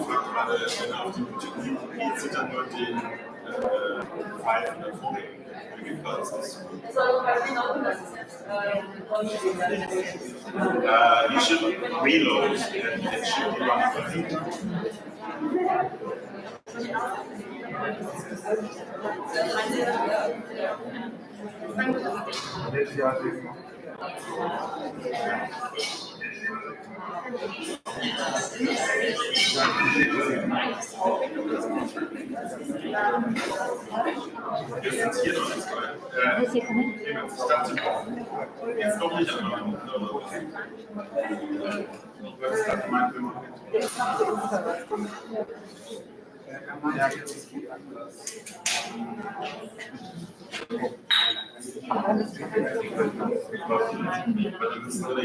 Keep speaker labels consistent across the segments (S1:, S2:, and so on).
S1: fragt gerade, wenn er auf die Multiple zittern wird, den 5 oder 4 you should reload and it should be run fine. Wir sind hier noch nicht bei. Ich dachte, jetzt doch nicht einmal. Was ist das gemeint?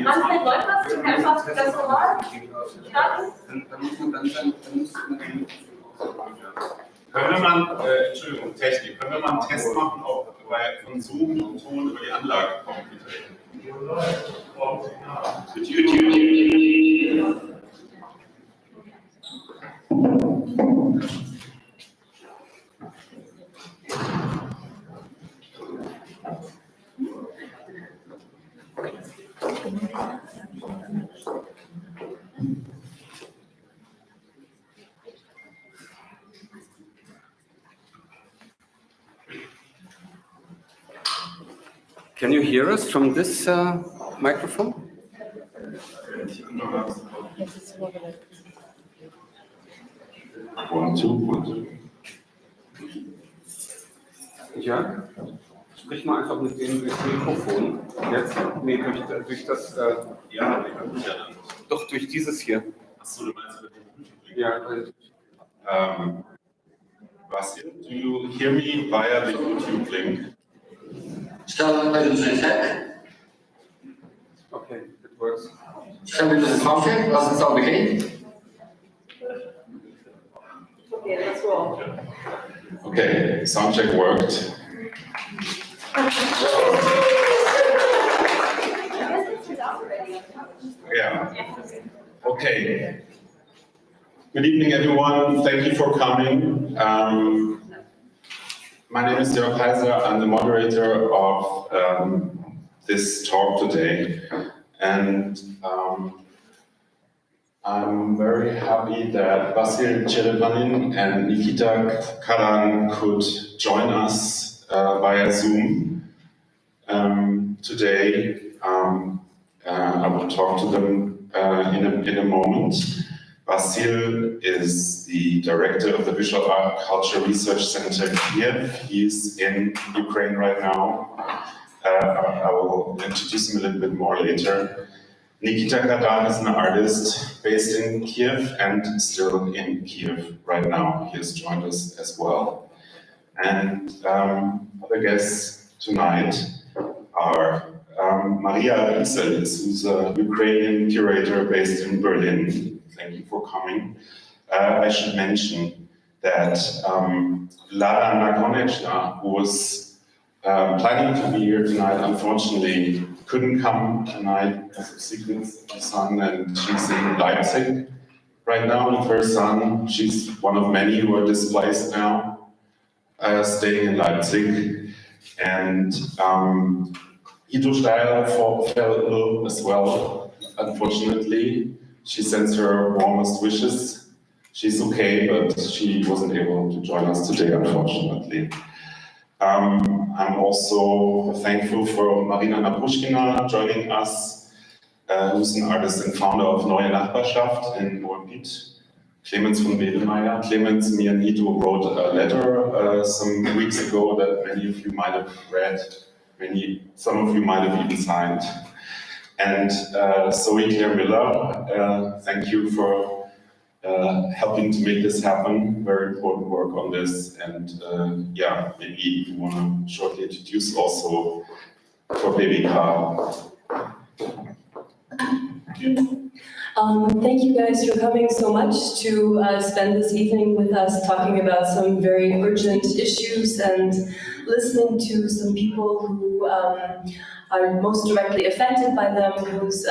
S2: Manfred, läuft das einfach ganz normal?
S1: Können wir mal, Entschuldigung, Technik, können wir mal einen Test machen, ob von Zoom Ton über die Anlage kommt?
S3: Can you hear us from this microphone?
S1: One, two.
S3: Ja, sprich mal einfach mit dem Mikrofon. Jetzt? Nee, durch das.
S1: Ja,
S3: doch durch dieses hier.
S1: Achso, du meinst mit dem Bluetooth?
S3: Ja.
S1: Basil, do you hear me via the YouTube link?
S4: Shall we do the check?
S3: Okay, it works.
S4: Shall we do the sound check? Does it sound okay?
S2: Okay, let's roll.
S1: Okay, sound check worked. Yeah. Okay. Good evening, everyone. Thank you for coming. My name is Jörg Heiser. I'm the moderator of this talk today. And I'm very happy that Basil Chilipanin and Nikita Kadan could join us via Zoom. Today, I will talk to them in a moment. Basil is the director of the Visual Art Culture Research Center here. He's in Ukraine right now. I will introduce him a little bit more later. Nikita Kadan is an artist based in Kiev and still in Kiev right now. He has joined us as well. And other guests tonight are Maria Iselis, who's a Ukrainian curator based in Berlin. Thank you for coming. I should mention that Vladimir Putin, who was planning to be here tonight, unfortunately couldn't come tonight because of sickness of her son, and she's in Leipzig right now with her son. She's one of many who are displaced now, staying in Leipzig. And Ido Steyer fell ill as well, unfortunately. She sends her warmest wishes. She's okay, but she wasn't able to join us today, unfortunately. I'm also thankful for Marina Napushkina joining us, who's an artist and founder of Neue Nachbarschaft in Moabit. Clemens von Wedemeyer. Clemens Mianito wrote a letter some weeks ago that many of you might have read, some of you might have even signed. And Zoe Claire Miller, thank you for helping to make this happen. Very important work on this. And yeah, maybe you want to shortly introduce also for Baby Car.
S5: Thank you guys for coming so much to spend this evening with us talking about some very urgent issues and listening to some people who are most directly affected by them, whose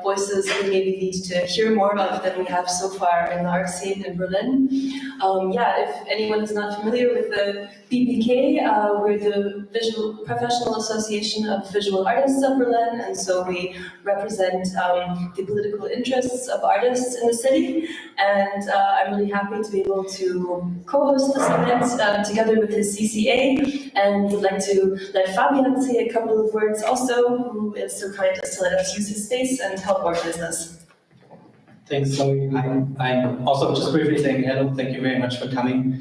S5: voices we maybe need to hear more of than we have so far in the art scene in Berlin. If anyone is not familiar with the BPK, we're the Professional Association of Visual Artists of Berlin, and so we represent the political interests of artists in the city. And I'm really happy to be able to co-host this event together with his CCA, and would like to let Fabian say a couple of words also, who is so kind as to let us use his space and help organize this.
S6: Thanks, Zoe. I'm also just briefly saying hello. Thank you very much for coming.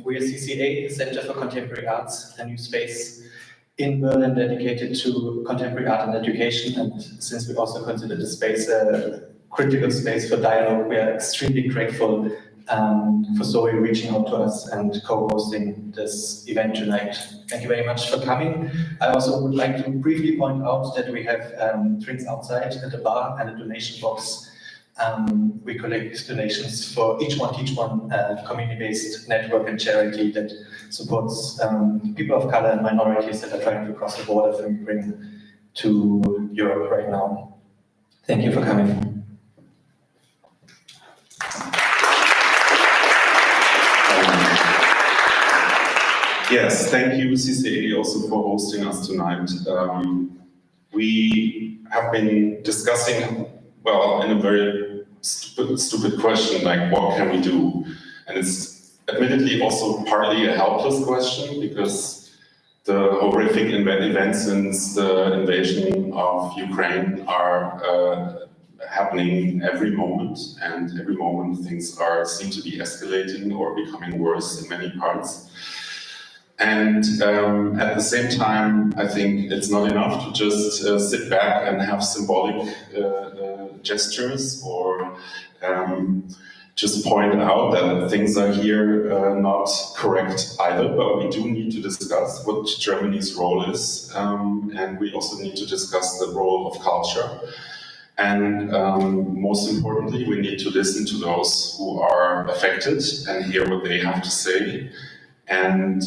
S6: We are CCA, Center for Contemporary Arts, a new space in Berlin dedicated to contemporary art and education. And since we also consider the space a critical space for dialogue, we are extremely grateful for Zoe reaching out to us and co-hosting this event tonight. Thank you very much for coming. I also would like to briefly point out that we have drinks outside at the bar and a donation box. We collect donations for each one community-based network and charity that supports people of color and minorities that are trying to cross the border from Ukraine to Europe right now. Thank you for coming.
S1: Yes, thank you, CCA, also for hosting us tonight. We have been discussing, well, in a very stupid question, like what can we do? And it's admittedly also partly a helpless question, because the horrific events since the invasion of Ukraine are happening every moment, and every moment things seem to be escalating or becoming worse in many parts. And at the same time, I think it's not enough to just sit back and have symbolic gestures or just point out that things are here not correct either, but we do need to discuss what Germany's role is, and we also need to discuss the role of culture. And most importantly, we need to listen to those who are affected and hear what they have to say. And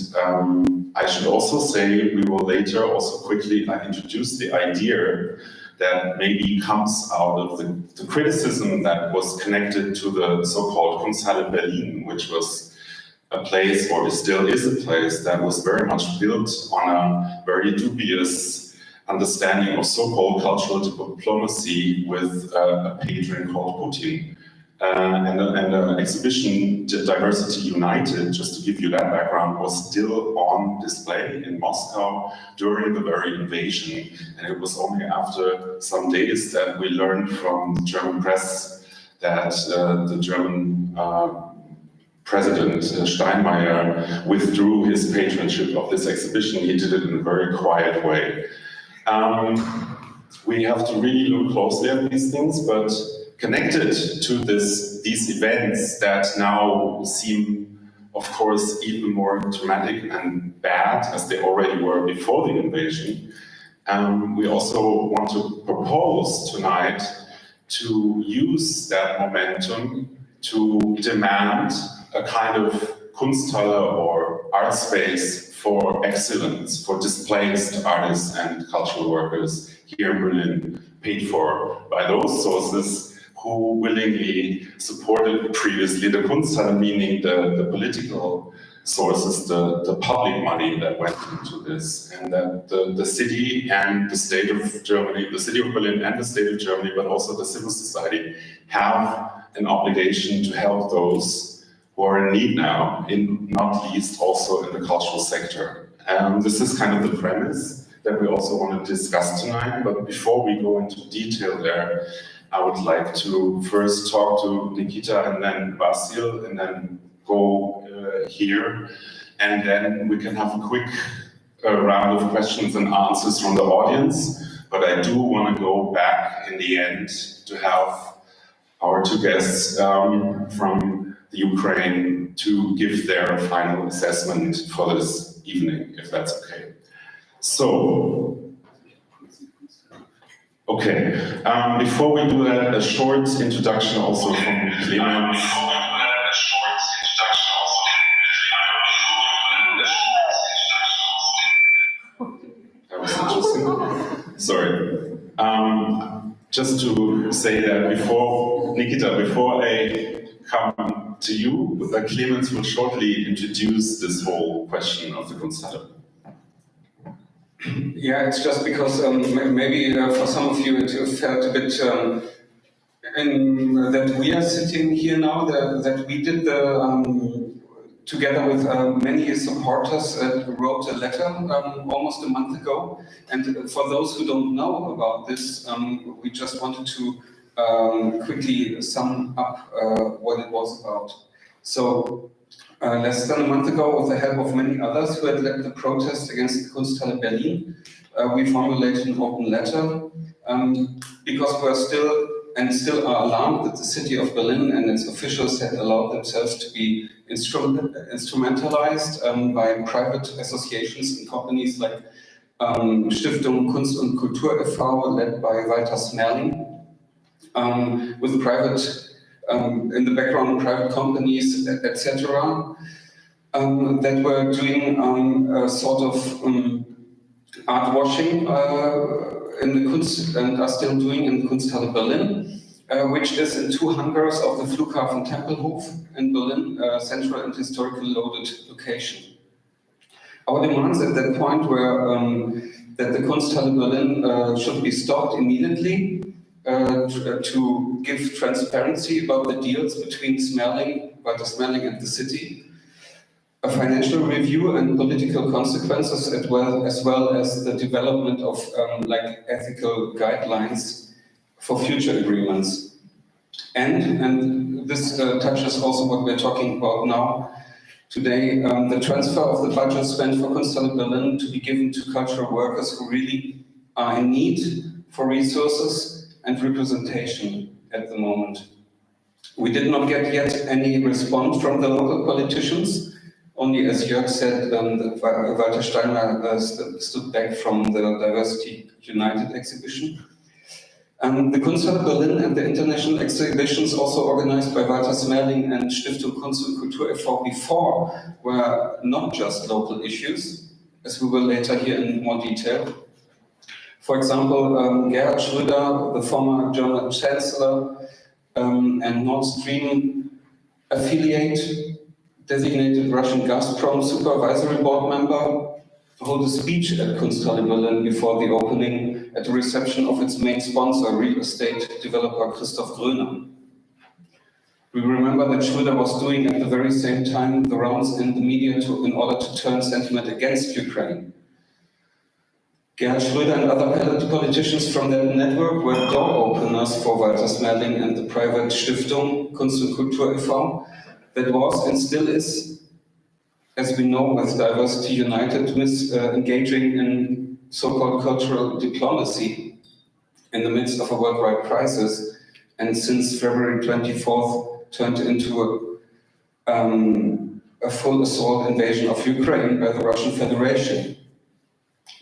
S1: I should also say, we will later also quickly introduce the idea that maybe comes out of the criticism that was connected to the so-called Constella Berlin, which was a place, or still is a place, that was very much built on a very dubious understanding of so-called cultural diplomacy with a patron called Putin. And the exhibition Diversity United, just to give you that background, was still on display in Moscow during the very invasion. And it was only after some days that we learned from the German press that the German President Steinmeier withdrew his patronship of this exhibition. He did it in a very quiet way. We have to really look closely at these things, but connected to these events that now seem, of course, even more dramatic and bad as they already were before the invasion, we also want to propose tonight to use that momentum to demand a kind of Kunsthalle or art space for excellence, for displaced artists and cultural workers here in Berlin, paid for by those sources who willingly supported previously the Kunsthalle, meaning the political sources, the public money that went into this, and that the city and the state of Germany, the city of Berlin and the state of Germany, but also the civil society, have an obligation to help those who are in need now, not least also in the cultural sector. This is kind of the premise that we also want to discuss tonight, but before we go into detail there, I would like to first talk to Nikita and then Basil, and then go here, and then we can have a quick round of questions and answers from the audience. But I do want to go back in the end to have our two guests from the Ukraine to give their final assessment for this evening, if that's okay. So, okay, before we do that, a short introduction also from Clemens. That was interesting. Sorry. Just to say that before, Nikita, before I come to you, Clemens will shortly introduce this whole question of the Constella.
S3: Yeah, it's just because maybe for some of you it felt a bit that we are sitting here now, that we did the, together with many supporters, wrote a letter almost a month ago. And for those who don't know about this, we just wanted to quickly sum up what it was about. So, less than a month ago, with the help of many others who had led the protest against the Kunsthalle Berlin, we formulated an open letter because we're still are alarmed that the city of Berlin and its officials had allowed themselves to be instrumentalized by private associations and companies like Stiftung Kunst und Kultur e.V., led by Walter Smerling, with private in the background, private companies, etc., that were doing a sort of art washing in the Kunst, and are still doing in the Kunsthalle Berlin, which is in two hangars of the Flughafen Tempelhof in Berlin, central and historically loaded location. Our demands at that point were that the Kunsthalle Berlin should be stopped immediately, to give transparency about the deals between Walter Smerling and the city, a financial review and political consequences, as well as the development of ethical guidelines for future agreements. And this touches also what we're talking about now today, the transfer of the budget spent for Constella Berlin to be given to cultural workers who really are in need for resources and representation at the moment. We did not get yet any response from the local politicians. Only, as Jörg said, Walter Steiner stood back from the Diversity United exhibition. The Kunsthalle Berlin and the international exhibitions also organized by Walter Smerling and Stiftung Kunst und Kultur e.V. before were not just local issues, as we will later hear in more detail. For example, Gerhard Schröder, the former German Chancellor and Nord Stream affiliate, designated Russian Gazprom supervisory board member, hold a speech at Kunsthalle Berlin before the opening at the reception of its main sponsor, real estate developer Christoph Gröner. We remember that Schröder was doing at the very same time the rounds in the media in order to turn sentiment against Ukraine. Gerhard Schröder and other politicians from that network were door openers for Walter Smerling and the private Stiftung Kunst und Kultur e.V. that was and still is, as we know, with Diversity United, engaging in so-called cultural diplomacy in the midst of a worldwide crisis, and since February 24th turned into a full assault invasion of Ukraine by the Russian Federation.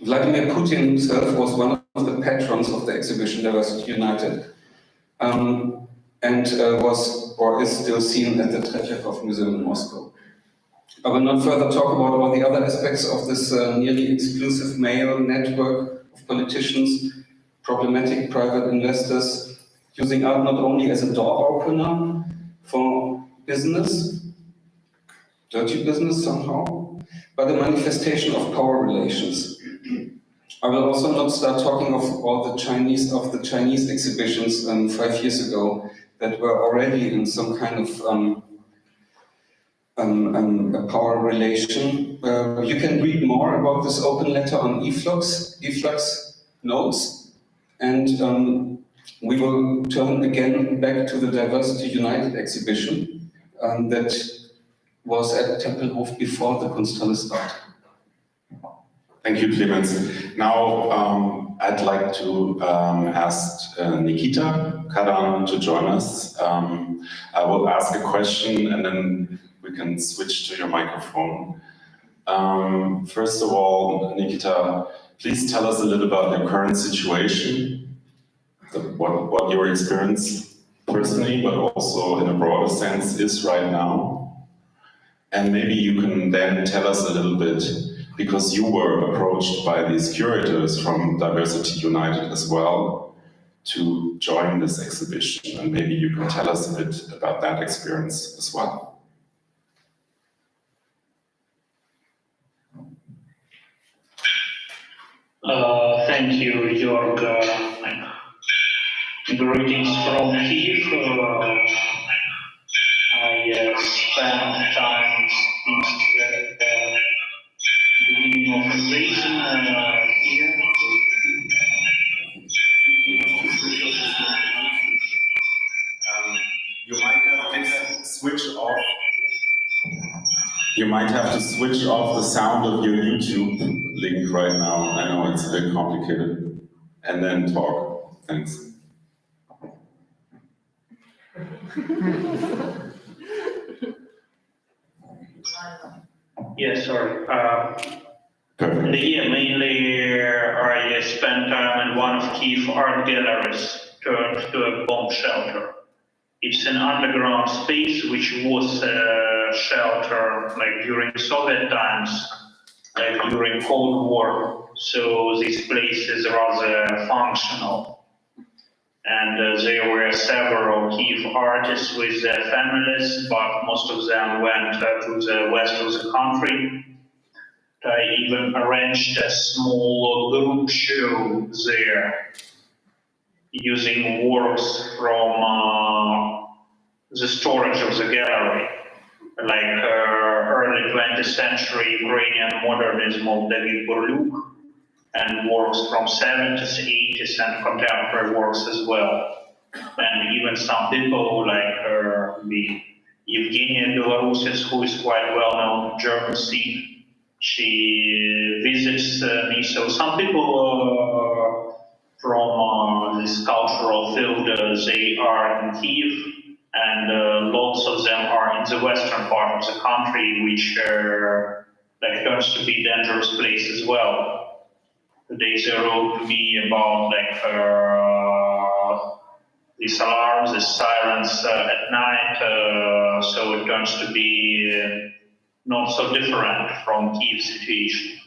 S3: Vladimir Putin himself was one of the patrons of the exhibition Diversity United, and was or is still seen at the Tretyakov Museum in Moscow. I will not further talk about all the other aspects of this nearly exclusive male network of politicians, problematic private investors, using art not only as a door opener for business, dirty business somehow, but a manifestation of power relations. I will also not start talking of all the Chinese exhibitions 5 years ago that were already in some kind of a power relation. You can read more about this open letter on eFlux notes, and we will turn again back to the Diversity United exhibition that was at Tempelhof before the Kunsthalle started.
S1: Thank you, Clemens. Now, I'd like to ask Nikita Kadan to join us. I will ask a question and then we can switch to your microphone. First of all, Nikita, please tell us a little about your current situation, what your experience personally, but also in a broader sense is right now. And maybe you can then tell us a little bit because you were approached by these curators from Diversity United as well to join this exhibition, and maybe you can tell us a bit about that experience as well.
S7: Thank you, Jörg. Greetings from Kiev. I spent time since the beginning of invasion here.
S1: You might have to switch off. You might have to switch off the sound of your YouTube link right now. I know it's a bit complicated. And then talk. Thanks.
S7: Yeah, sorry.
S1: Perfect.
S7: Yeah, mainly I spent time in one of Kiev art galleries turned to a bomb shelter. It's an underground space which was a shelter like during Soviet times, like during Cold War. So this place is rather functional. And there were several Kiev artists with their families, but most of them went to the west of the country. I even arranged a small group show there, using works from the storage of the gallery, like early 20th century Ukrainian modernism of David Burlyuk, and works from 70s, 80s, and contemporary works as well. And even some people like the Evgenia Belarusets, who is quite well known in German scene. She visits me, so some people from this cultural field, they are in Kiev, and lots of them are in the western part of the country, which like turns to be a dangerous place as well. Today they wrote to me about like these alarms, these sirens at night, so it turns to be not so different from Kiev situation.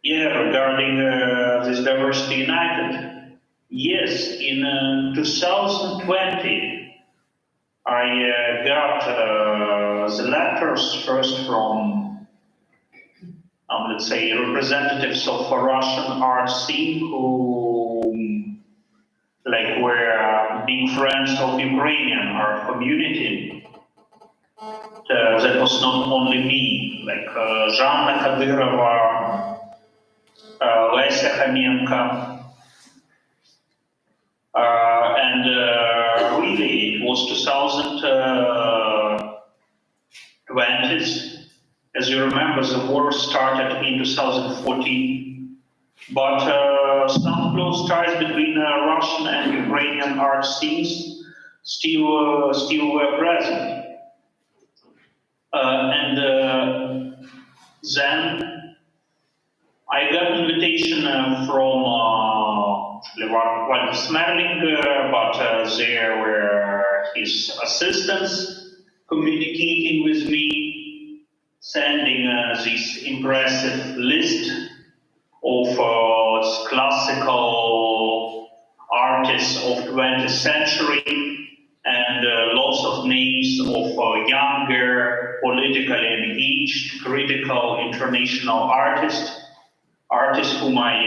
S7: Yeah, regarding this Diversity United, yes, in 2020, I got the letters first from, let's say, representatives of a Russian art scene who like were big friends of Ukrainian art community. That was not only me, like Жанна Kadyrova, Lesya Khamenko, and really it was 2020s. As you remember, the war started in 2014, but some close ties between Russian and Ukrainian art scenes still were present. And then I got an invitation from Vladimir Putin, but there were his assistants communicating with me, sending this impressive list of classical artists of 20th century and lots of names of younger, politically engaged, critical international artists whom I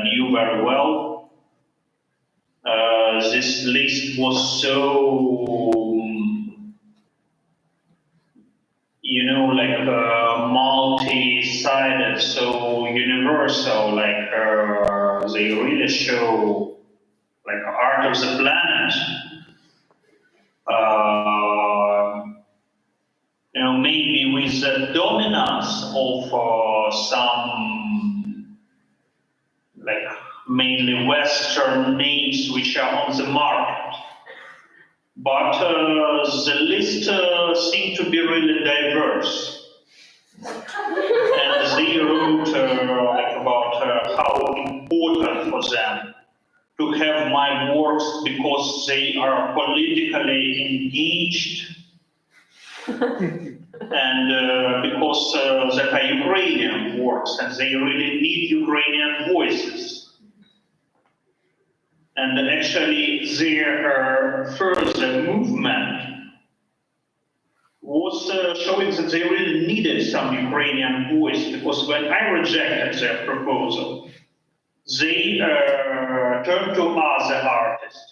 S7: knew very well. This list was so, like multi-sided, so universal, like they really show like art of the planet. Maybe with the dominance of some like mainly Western names which are on the market. But the list seemed to be really diverse. And they wrote like about how important for them to have my works because they are politically engaged and because they are Ukrainian works and they really need Ukrainian voices. And actually their further movement was showing that they really needed some Ukrainian voice, because when I rejected their proposal, they turned to other artists.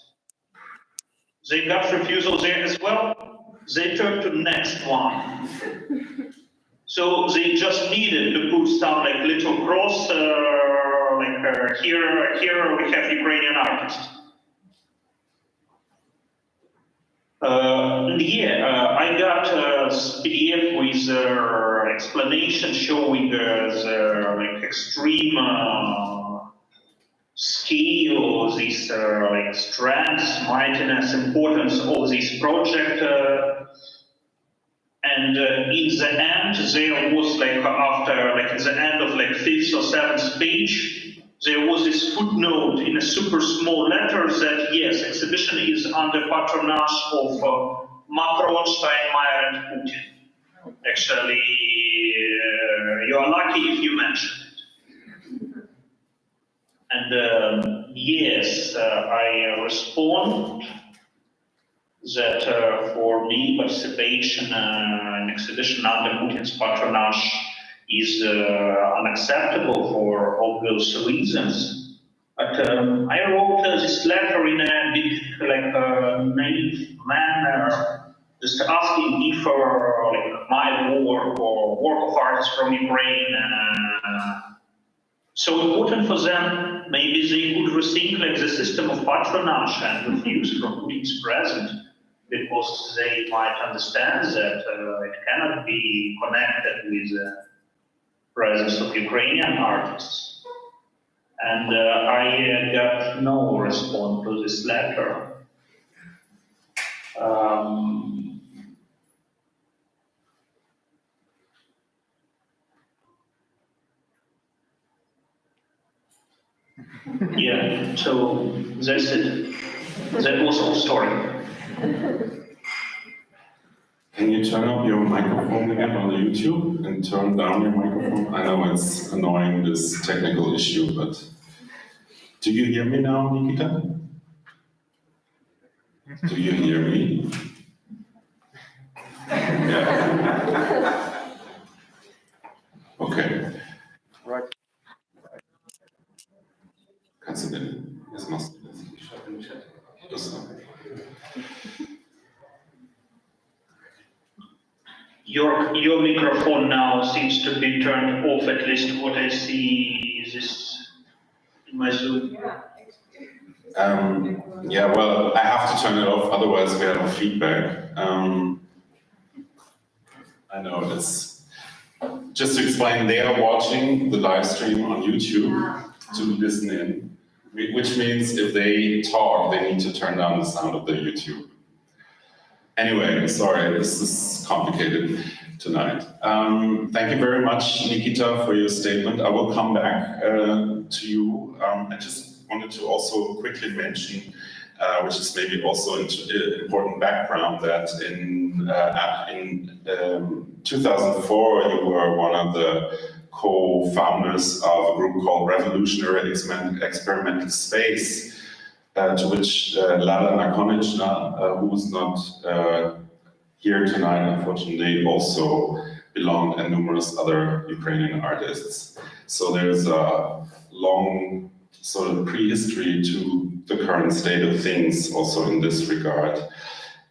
S7: They got refusal there as well. They turned to next one. So they just needed to put some like little cross, here we have Ukrainian artists. I got PDF with explanation showing the like extreme scale, this like strength, mightiness, importance of this project. And in the end, there was like after like the end of like 5th or 7th page, there was this footnote in a super small letter that yes, exhibition is under patronage of Macron, Steinmeier, and Putin. Actually, you are lucky if you mention it. And yes, I respond that for me, participation in exhibition under Putin's patronage is unacceptable for obvious reasons. But I wrote this letter in a bit like naive manner, just asking if like my work or work of artists from Ukraine so important for them, maybe they could rethink like the system of patronage and refuse from Putin's present, because they might understand that it cannot be connected with the presence of Ukrainian artists. And I got no response to this letter. Yeah, so that's it. That was all story.
S1: Can you turn up your microphone again on the YouTube and turn down your microphone? I know it's annoying, this technical issue, but do you hear me now, Nikita? Do you hear me? Yeah. Okay.
S8: Right.
S1: Kannst du denn? Was machst du das? Ich schreibe im Chat. Das
S7: Your microphone now seems to be turned off, at least what I see is this in my Zoom.
S1: Yeah, well, I have to turn it off, otherwise we have a feedback. I know it's just to explain, they are watching the live stream on YouTube to listen in, which means if they talk, they need to turn down the sound of the YouTube. Anyway, sorry, this is complicated tonight. Thank you very much, Nikita, for your statement. I will come back to you. I just wanted to also quickly mention, which is maybe also an important background, that in 2004 you were one of the co-founders of a group called Revolutionary Experimental Space, to which Lada Nakonichna, who is not here tonight, unfortunately, also belonged, and numerous other Ukrainian artists. So there's a long sort of prehistory to the current state of things also in this regard.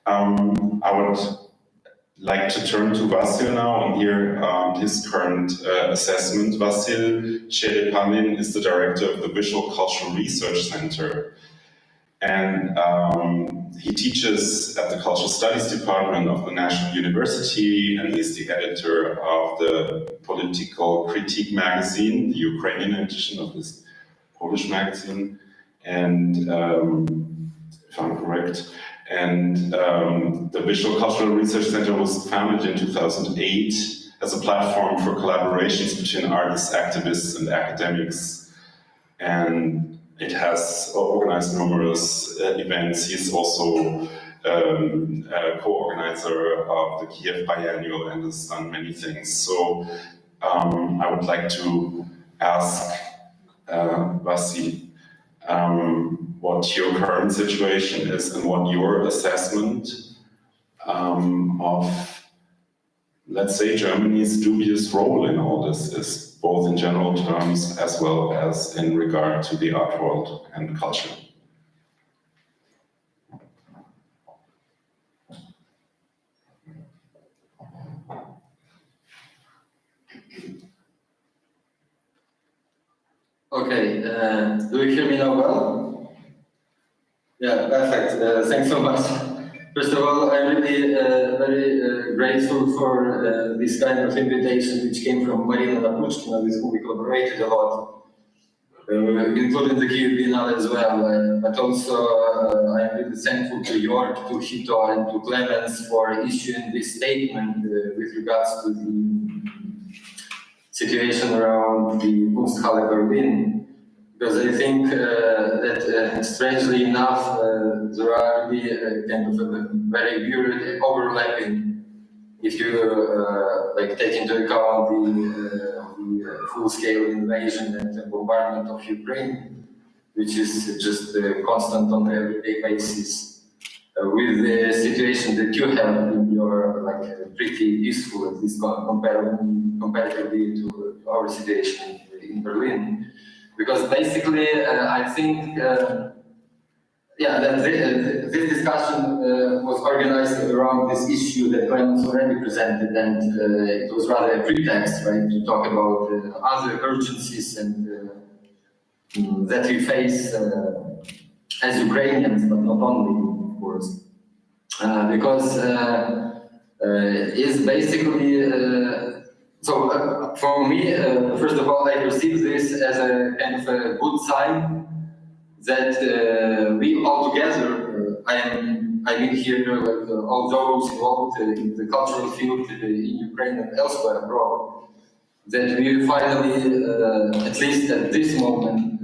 S1: I would like to turn to Basil now and hear his current assessment. Basil Chilipanin is the director of the Visual Cultural Research Center. And he teaches at the Cultural Studies Department of the National University, and he's the editor of the Political Critique magazine, the Ukrainian edition of this Polish magazine, and if I'm correct. And the Visual Cultural Research Center was founded in 2008 as a platform for collaborations between artists, activists, and academics. And it has organized numerous events. He's also a co-organizer of the Kiev Biennial and has done many things. So I would like to ask Basil what your current situation is and what your assessment of, let's say, Germany's dubious role in all this is, both in general terms as well as in regard to the art world and culture.
S4: Okay, do you hear me now well? Yeah, perfect. Thanks so much. First of all, I'm really very grateful for this kind of invitation which came from Marina Lapuchkina, with whom we collaborated a lot, including the Kiev Biennale as well. But also, I'm really thankful to York, to Hito, and to Clemens for issuing this statement with regards to the situation around the Kunsthalle Berlin. Because I think that, strangely enough, there are really kind of a very weird overlapping if you like take into account the full-scale invasion and the bombardment of Ukraine, which is just constant on an everyday basis, with the situation that you have in your like pretty peaceful, at least comparatively to our situation in Berlin. Because basically, I think, yeah, that this discussion was organized around this issue that Clemens already presented, and it was rather a pretext, right, to talk about other urgencies and that we face as Ukrainians, but not only, of course, because it's basically. So for me, first of all, I perceive this as a kind of a good sign that we all together, I mean here, like, all those involved in the cultural field in Ukraine and elsewhere abroad, that we finally, at least at this moment,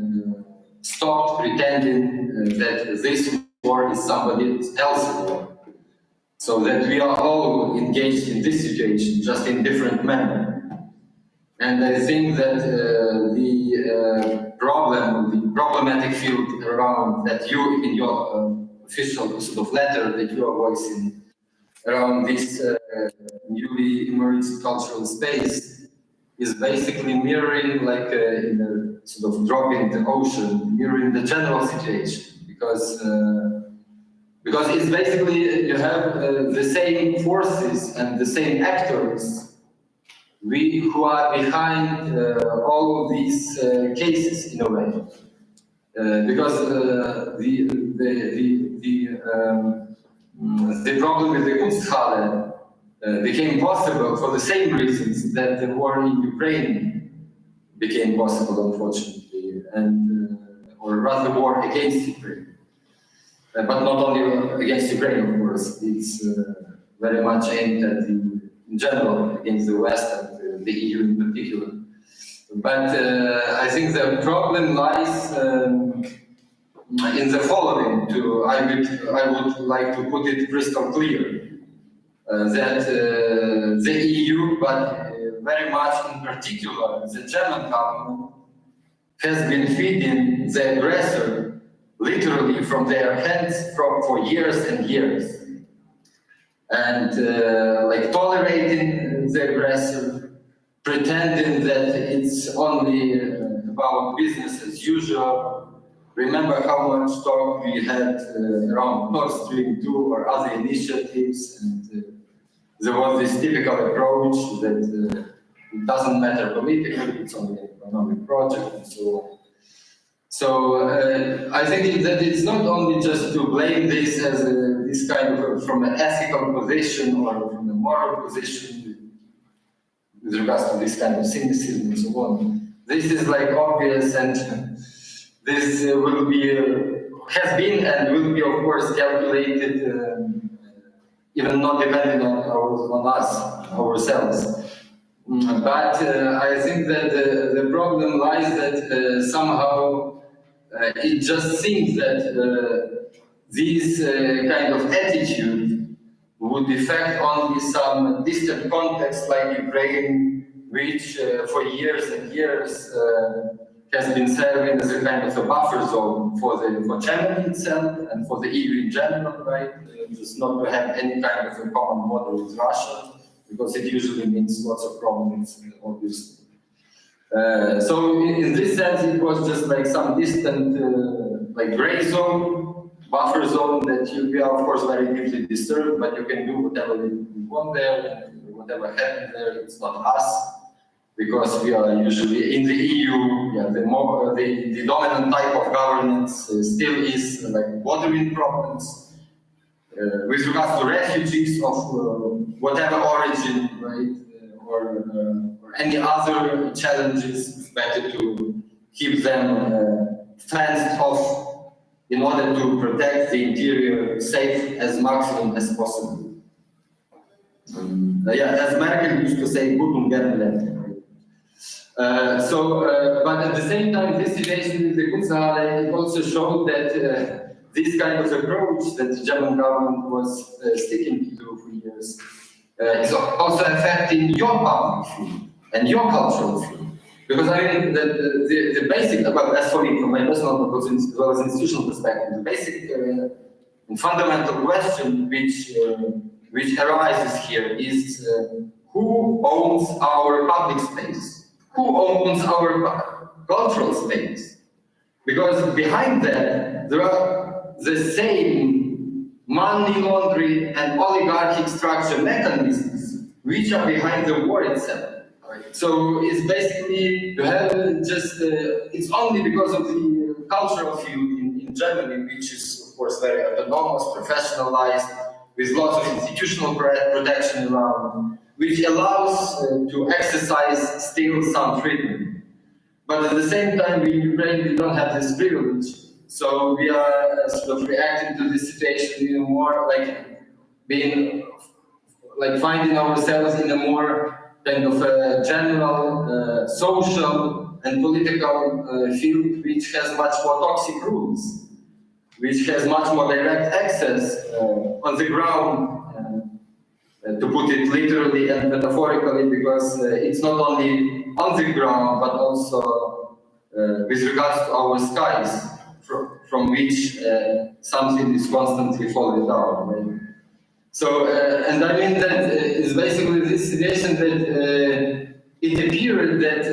S4: stopped pretending that this war is somebody else's war. So that we are all engaged in this situation, just in different manner. And I think that the problematic field around that you, in your official sort of letter that you are voicing, around this newly emerged cultural space, is basically mirroring, like in a sort of drop in the ocean, mirroring the general situation, because it's basically you have the same forces and the same actors who are behind all of these cases in a way, because the problem with the Kunsthalle became possible for the same reasons that the war in Ukraine became possible, unfortunately, and or rather war against Ukraine. But not only against Ukraine, of course. It's very much aimed at in general against the West and the EU in particular. But I think the problem lies in the following. I would like to put it crystal clear that the EU, but very much in particular the German government, has been feeding the aggressor literally from their hands for years and years. And like tolerating the aggressor, pretending that it's only about business as usual. Remember how much talk we had around Nord Stream 2 or other initiatives, and there was this typical approach that it doesn't matter politically, it's only an economic project and so on. So I think that it's not only just to blame this as this kind of from an ethical position or from a moral position with regards to this kind of cynicism and so on. This is like obvious, and this will be, has been and will be, of course, calculated, even not depending on us, ourselves. But I think that the problem lies that somehow it just seems that this kind of attitude would affect only some distant context like Ukraine, which for years and years has been serving as a kind of a buffer zone for Germany itself and for the EU in general, right? Just not to have any kind of a common border with Russia, because it usually means lots of problems, obviously. So in this sense, it was just like some distant, like gray zone, buffer zone that we are of course very deeply disturbed, but you can do whatever you want there, and whatever happens there, it's not us. Because we are usually in the EU, yeah, the dominant type of governance still is like bordering problems. With regards to refugees of whatever origin, right, or any other challenges, it's better to keep them fenced off in order to protect the interior safe as maximum as possible. Yeah, as Merkel used to say, gut und gerne bleiben. But at the same time, this situation with the Constella, it also showed that this kind of approach that the German government was sticking to for years is also affecting your public field and your cultural field. Because I mean, the basic, as for me, from my personal as well as institutional perspective, the basic and fundamental question which arises here is who owns our public space? Who owns our cultural space? Because behind that, there are the same money laundering and oligarchic structure mechanisms which are behind the war itself. Right? So it's basically, you have just, it's only because of the cultural field in Germany, which is of course very autonomous, professionalized, with lots of institutional protection around, which allows to exercise still some freedom. But at the same time, we in Ukraine, we don't have this privilege. So we are sort of reacting to this situation in a more like being, like finding ourselves in a more kind of a general social and political field, which has much more toxic rules, which has much more direct access on the ground, to put it literally and metaphorically, because it's not only on the ground, but also with regards to our skies, from which something is constantly falling down. Right? So, and I mean that it's basically this situation that it appeared that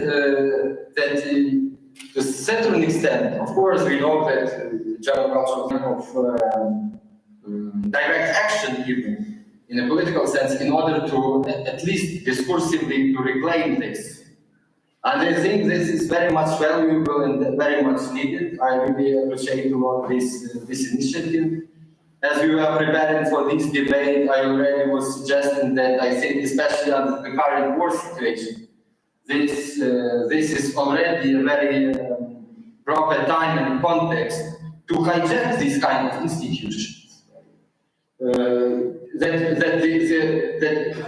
S4: to a certain extent, of course, we know that the German culture of direct action even, in a political sense, in order to, at least discursively, to reclaim this. And I think this is very much valuable and very much needed. I really appreciate a lot this initiative. As we were preparing for this debate, I already was suggesting that I think, especially under the current war situation, this is already a very proper time and context to hijack these kind of institutions. That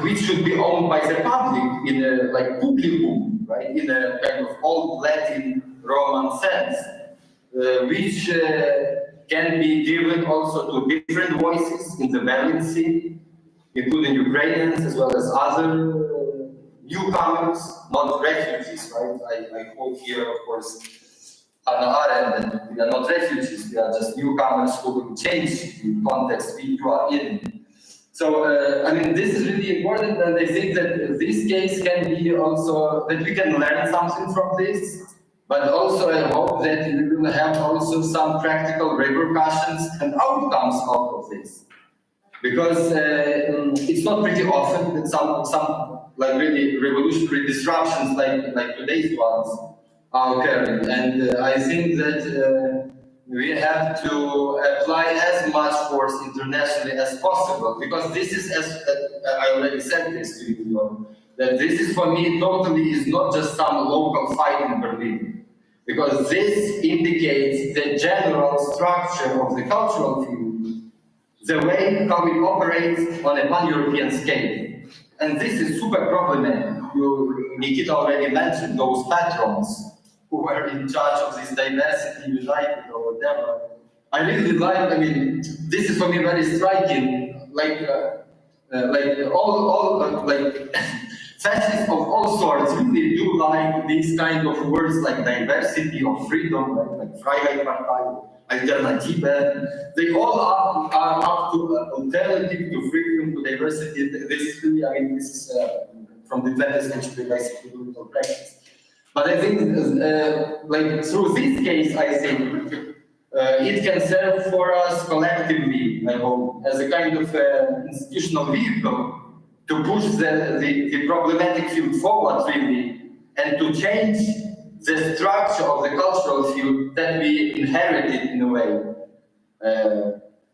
S4: which should be owned by the public in a like publicum, right? In a kind of old Latin Roman sense, which can be given also to different voices in the Berlin Sea, including Ukrainians as well as other newcomers, not refugees, right? I quote here, of course, Hannah Arendt, that we are not refugees, we are just newcomers who will change the context we are in. So, I mean, this is really important, and I think that this case can be also, that we can learn something from this, but also I hope that we will have also some practical repercussions and outcomes out of this. Because it's not pretty often that some like really revolutionary disruptions like today's ones are occurring, and I think that we have to apply as much force internationally as possible, because this is, as I already said this to you, that this is for me totally is not just some local fight in Berlin, because this indicates the general structure of the cultural field, the way how it operates on a pan-European scale. And this is super problematic. Nikita already mentioned those patrons who were in charge of this diversity, united or whatever. I really like, I mean, this is for me very striking, like fascists of all sorts really do like these kind of words like diversity or freedom, like Freiheitspartei, Alternative. They all are up to alternative, to freedom, to diversity. This is really, I mean, this is from the 20th century basically political practice. But I think, like through this case, I think it can serve for us collectively, I hope, as a kind of institutional vehicle to push the problematic field forward, really, and to change the structure of the cultural field that we inherited in a way.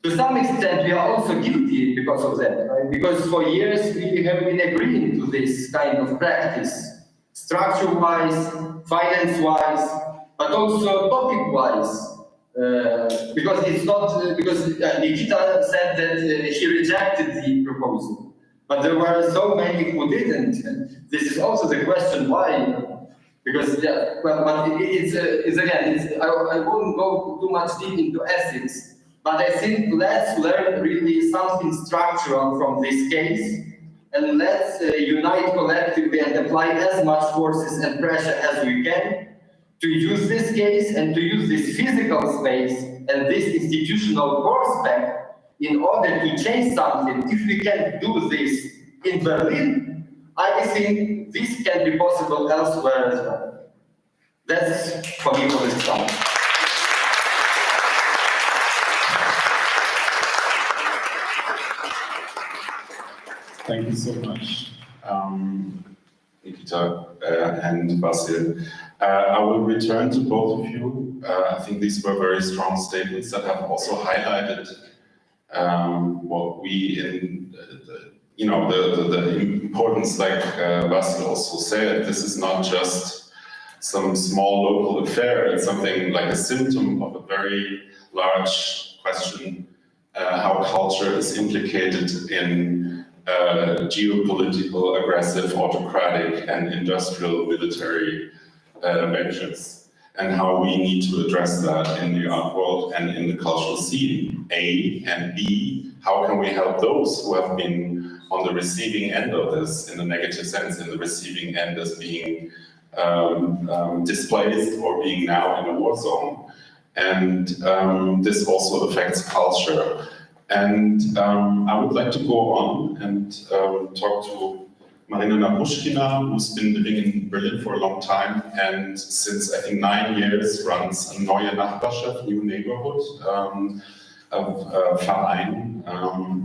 S4: To some extent, we are also guilty because of that, right? Because for years we have been agreeing to this kind of practice, structure-wise, finance-wise, but also topic-wise. Because it's not, because Nikita said that he rejected the proposal. But there were so many who didn't. And this is also the question why. Because, yeah, well, but it's again, I won't go too much deep into ethics, but I think let's learn really something structural from this case, and let's unite collectively and apply as much forces and pressure as we can to use this case and to use this physical space and this institutional prospect in order to change something. If we can do this in Berlin, I think this can be possible elsewhere as well. That's for me for this time.
S1: Thank you so much, Nikita and Basil. I will return to both of you. I think these were very strong statements that have also highlighted what we in the importance, like Basil also said, this is not just some small local affair, it's something like a symptom of a very large question, how culture is implicated in geopolitical, aggressive, autocratic and industrial military ventures, and how we need to address that in the art world and in the cultural scene, A, and B, how can we help those who have been on the receiving end of this, in the negative sense, in the receiving end as being displaced or being now in a war zone. And this also affects culture. And I would like to go on and talk to Marina Napushkina, who's been living in Berlin for a long time and since I think 9 years runs a Neue Nachbarschaft, new neighborhood, Verein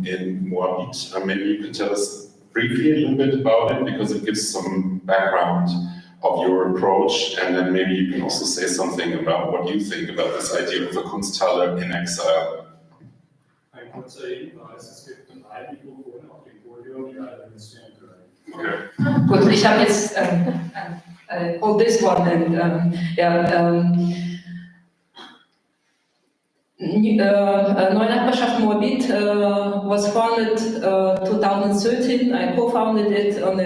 S1: in Moabit. Maybe you can tell us briefly a little bit about it, because it gives some background of your approach, and then maybe you can also say something about what you think about this idea of a Constella in exile.
S8: Kurz es gibt ein Mikrofon auf dem Podium, die alle missieren können.
S1: Okay.
S2: Gut, ich habe jetzt hold this one and Neue Nachbarschaft Moabit was founded 2013. I co-founded it on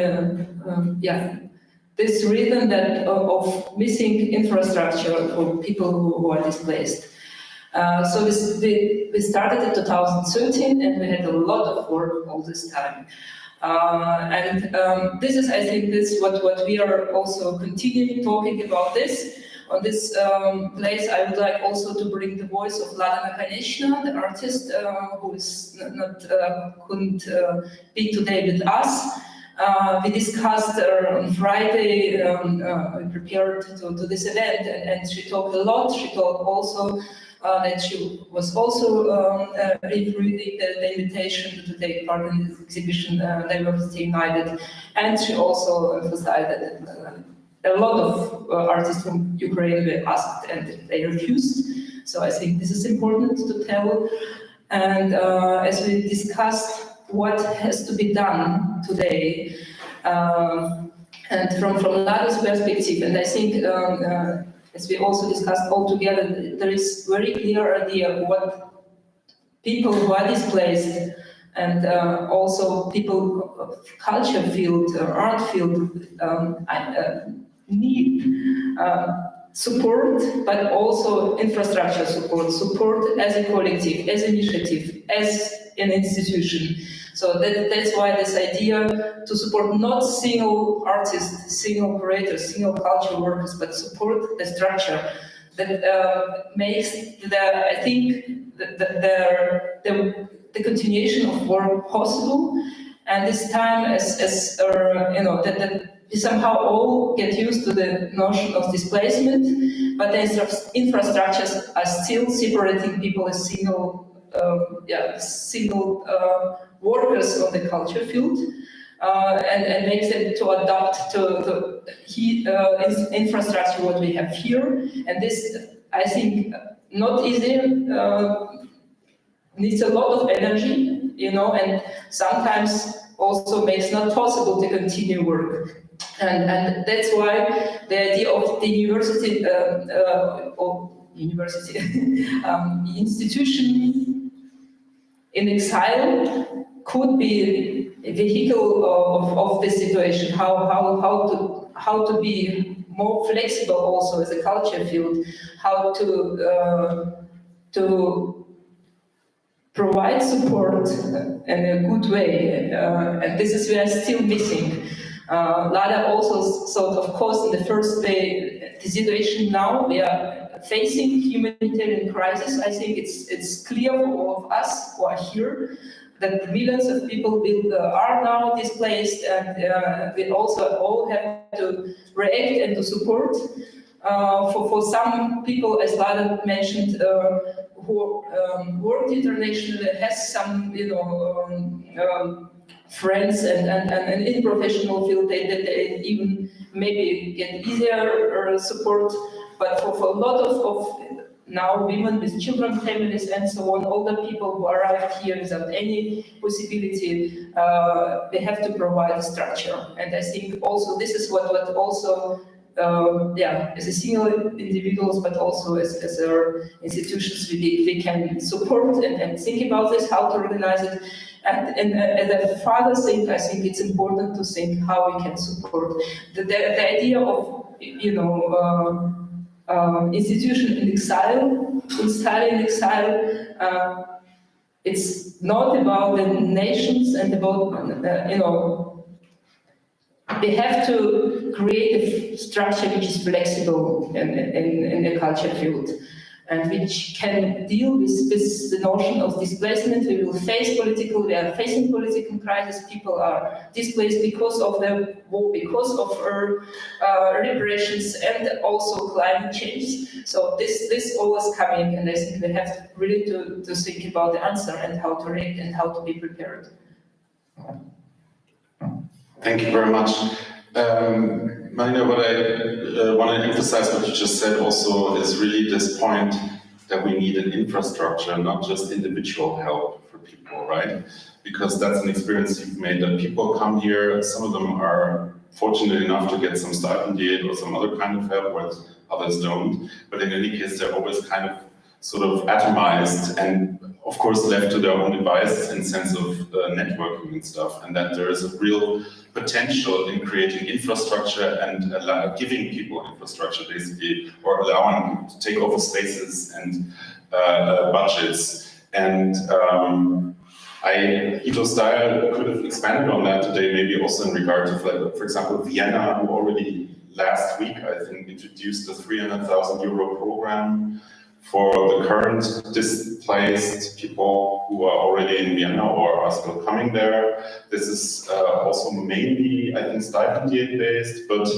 S2: this reason that of missing infrastructure for people who are displaced. So we started in 2013 and we had a lot of work all this time. This is, I think, this what we are also continuing talking about this. On this place, I would like also to bring the voice of Vladimir Putin, the artist who is couldn't be today with us. We discussed on Friday, prepared to this event, and she talked a lot. She talked also that she was also reading the invitation to take part in this exhibition, Diversity United, and she also emphasized that a lot of artists from Ukraine were asked and they refused. So I think this is important to tell. And as we discussed what has to be done today, and from Lada's perspective, and I think as we also discussed all together, there is very clear idea of what people who are displaced and also people of culture field or art field need. support, but also infrastructure support as a collective, as an initiative, as an institution. So that's why this idea to support not single artists, single creators, single culture workers, but support the structure that makes I think the continuation of work possible. And this time, that we somehow all get used to the notion of displacement, but the infrastructures are still separating people as single workers on the culture field, and makes them to adapt to the infrastructure what we have here. And this, I think, not easy, needs a lot of energy, and sometimes also makes not possible to continue work. And that's why the idea of the institution in exile could be a vehicle of this situation, how to be more flexible also as a culture field, how to provide support in a good way, and this is where still missing. Lada also thought, of course, in the first day, the situation now we are facing humanitarian crisis. I think it's clear for all of us who are here that millions of people are now displaced, and we also all have to react and to support. For some people, as Lada mentioned, who worked internationally, has some friends and in professional field, they even maybe get easier support. But for a lot of now women with children, families, and so on, older people who arrived here without any possibility, they have to provide a structure. And I think also this is what also as a single individuals, but also as our institutions, we can support and think about this, how to organize it. And as a father think, I think it's important to think how we can support. The idea of, institution in exile, it's not about the nations and about, they have to create a structure which is flexible in the culture field, and which can deal with the notion of displacement. We are facing political crisis. People are displaced because of the war, because of repressions, and also climate change. So this always coming, and I think we have really to think about the answer and how to react and how to be prepared.
S1: Thank you very much. Marina, what I want to emphasize what you just said also is really this point that we need an infrastructure, not just individual help for people, right? Because that's an experience you've made, that people come here, some of them are fortunate enough to get some stipend aid or some other kind of help, whereas others don't. But in any case, they're always kind of sort of atomized and of course left to their own devices in sense of networking and stuff, and that there is a real potential in creating infrastructure and giving people infrastructure basically, or allowing people to take over spaces and budgets. And Ito Style could have expanded on that today, maybe also in regard to, for example, Vienna, who already last week, I think, introduced a 300,000 euro program for the current displaced people who are already in Vienna or are still coming there. This is also mainly, I think, stipend based, but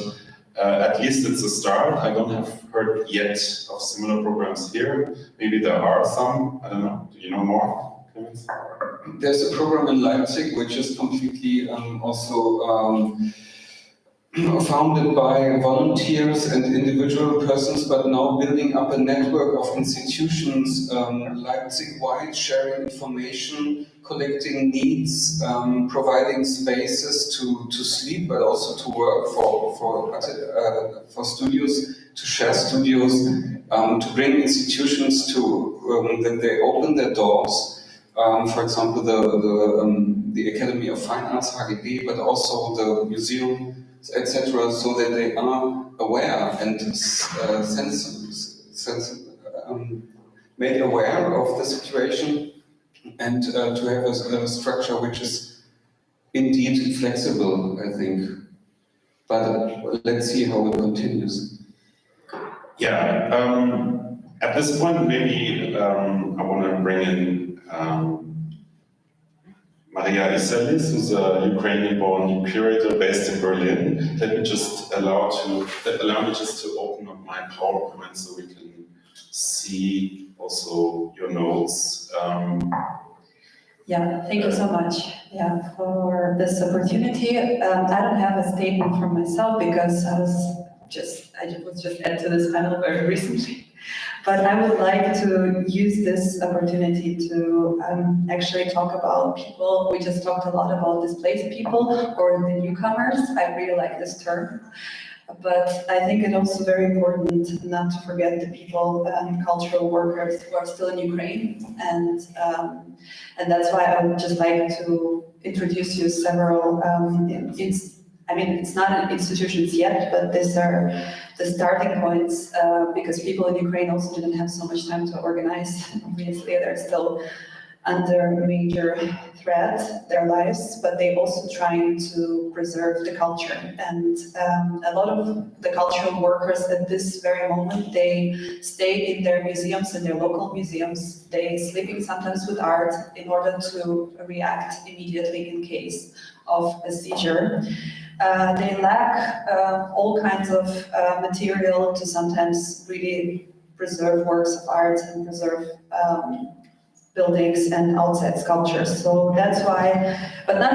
S1: at least it's a start. I don't have heard yet of similar programs here. Maybe there are some, I don't know. Do you know more?
S3: There's a program in Leipzig which is completely also founded by volunteers and individual persons, but now building up a network of institutions, Leipzig-wide, sharing information, collecting needs, providing spaces to sleep, but also to work for studios, to share studios, to bring institutions to that they open their doors. For example, the Academy of Fine Arts, HGB, but also the museum etc., so that they are aware and made aware of the situation, and to have a structure which is indeed flexible, I think. But let's see how it continues.
S1: Yeah, at this point, maybe I want to bring in Maria Iselis, who's a Ukrainian-born curator based in Berlin. Let me just allow me just to open up my PowerPoint so we can see also your notes.
S9: Yeah, thank you so much. Yeah, for this opportunity. I don't have a statement from myself because I was just added to this panel very recently. But I would like to use this opportunity to actually talk about people. We just talked a lot about displaced people or the newcomers. I really like this term. But I think it's also very important not to forget the people, cultural workers who are still in Ukraine, and that's why I would just like to introduce you several. It's not institutions yet, but these are the starting points because people in Ukraine also didn't have so much time to organize. Obviously, they're still under major threat, their lives, but they also trying to preserve the culture. And a lot of the cultural workers at this very moment, they stay in their museums, in their local museums. They sleeping sometimes with art in order to react immediately in case of a seizure. They lack all kinds of material to sometimes really preserve works of art and preserve buildings and outside sculptures. So that's why, but not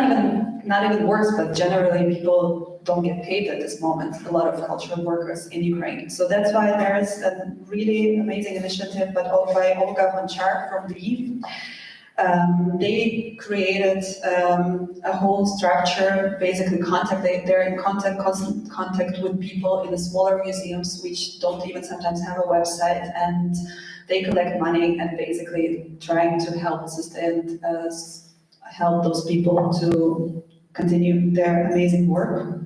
S9: even works, but generally people don't get paid at this moment, a lot of cultural workers in Ukraine. So that's why there is a really amazing initiative, but by Olga Honchark from Lviv. They created a whole structure, basically they're in constant contact with people in the smaller museums, which don't even sometimes have a website, and they collect money and basically trying to help help those people to continue their amazing work.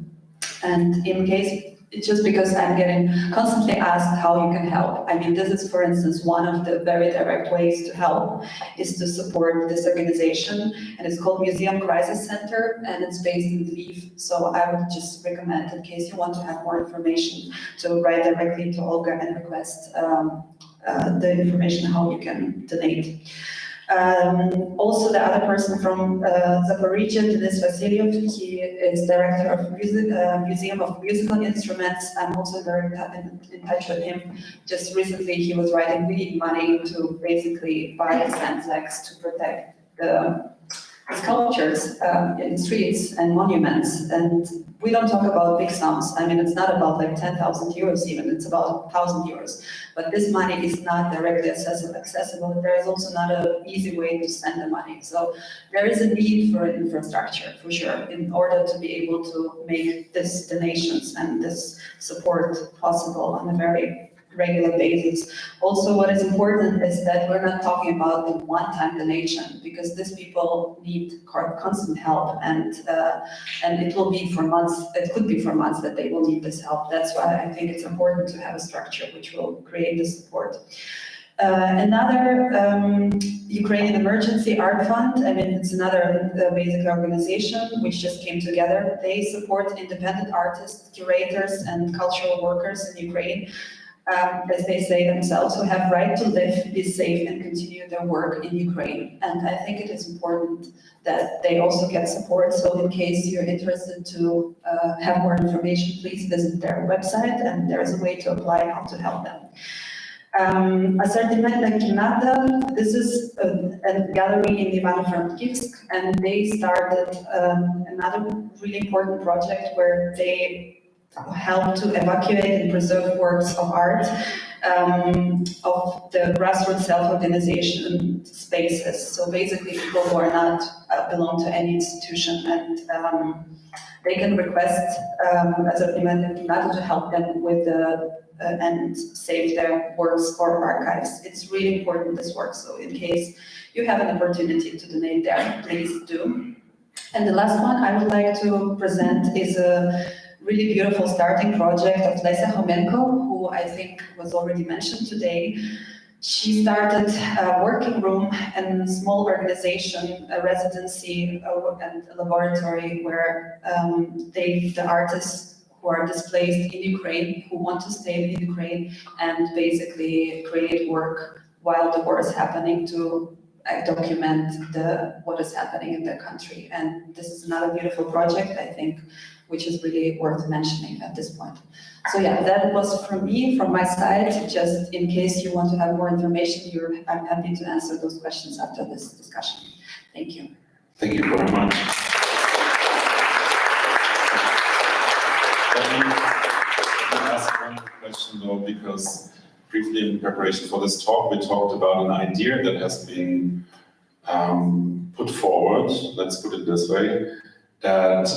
S9: And in case, it's just because I'm getting constantly asked how you can help. I mean, this is, for instance, one of the very direct ways to help is to support this organization, and it's called Museum Crisis Center, and it's based in Lviv. So I would just recommend, in case you want to have more information, to write directly to Olga and request the information how you can donate. Also, the other person from Zaporizhia, Denis Vasilyev, he is director of Museum of Musical Instruments. I'm also in touch with him. Just recently, he was writing, we need money to basically buy sandbags to protect the sculptures in streets and monuments. And we don't talk about big sums. I mean, it's not about like 10,000 euros even, it's about 1,000 euros. But this money is not directly accessible. There is also not an easy way to send the money. So there is a need for infrastructure, for sure, in order to be able to make these donations and this support possible on a very regular basis. Also, what is important is that we're not talking about the one-time donation, because these people need constant help, and it will be for months. It could be for months that they will need this help. That's why I think it's important to have a structure which will create the support. Another Ukrainian Emergency Art Fund, I mean, it's another basic organization which just came together. They support independent artists, curators, and cultural workers in Ukraine, as they say themselves, who have right to live, be safe, and continue their work in Ukraine. And I think it is important that they also get support. So in case you're interested to have more information, please visit their website, and there is a way to apply how to help them. Assortiment Kinata, this is a gallery in Ivano-Frankivsk, and they started another really important project where they help to evacuate and preserve works of art of the grassroots self-organization spaces. So basically people who are not belong to any institution, and they can request Assortiment Kinata to help them with and save their works for archives. It's really important, this work, so in case you have an opportunity to donate there, please do. And the last one I would like to present is a really beautiful starting project of Lesa Homenko, who I think was already mentioned today. She started a working room and a small organization, a residency and a laboratory where the artists who are displaced in Ukraine, who want to stay in Ukraine and basically create work while the war is happening to document what is happening in their country. And this is another beautiful project, I think, which is really worth mentioning at this point. So yeah, that was from me, from my side. Just in case you want to have more information, I'm happy to answer those questions after this discussion. Thank you.
S1: Thank you very much. Let me ask one question though, because briefly in preparation for this talk, we talked about an idea that has been put forward, let's put it this way, that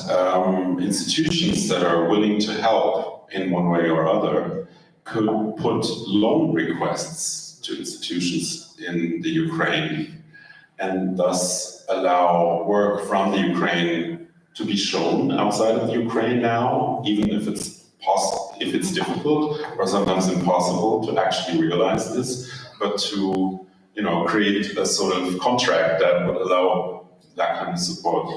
S1: institutions that are willing to help in one way or other could put loan requests to institutions in the Ukraine and thus allow work from the Ukraine to be shown outside of the Ukraine now, even if it's possible, if it's difficult or sometimes impossible to actually realize this, but to, you know, create a sort of contract that would allow that kind of support.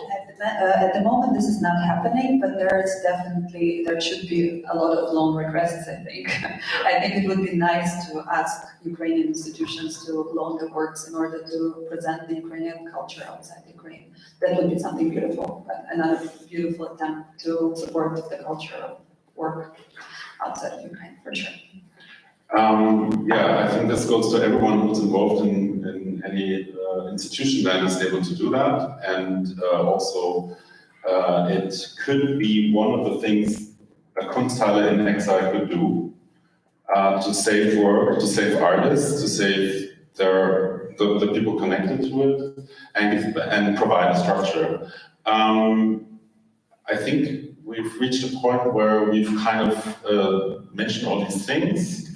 S9: At the moment, this is not happening, but there should be a lot of loan requests, I think. I think it would be nice to ask Ukrainian institutions to loan the works in order to present the Ukrainian culture outside Ukraine. That would be something beautiful, but another beautiful attempt to support the culture of work outside of Ukraine, for sure.
S1: Yeah, I think this goes to everyone who's involved in any institution that is able to do that. And also, it could be one of the things a Constella in exile could do to save work, to save artists, to save the people connected to it, and provide a structure. I think we've reached a point where we've kind of mentioned all these things.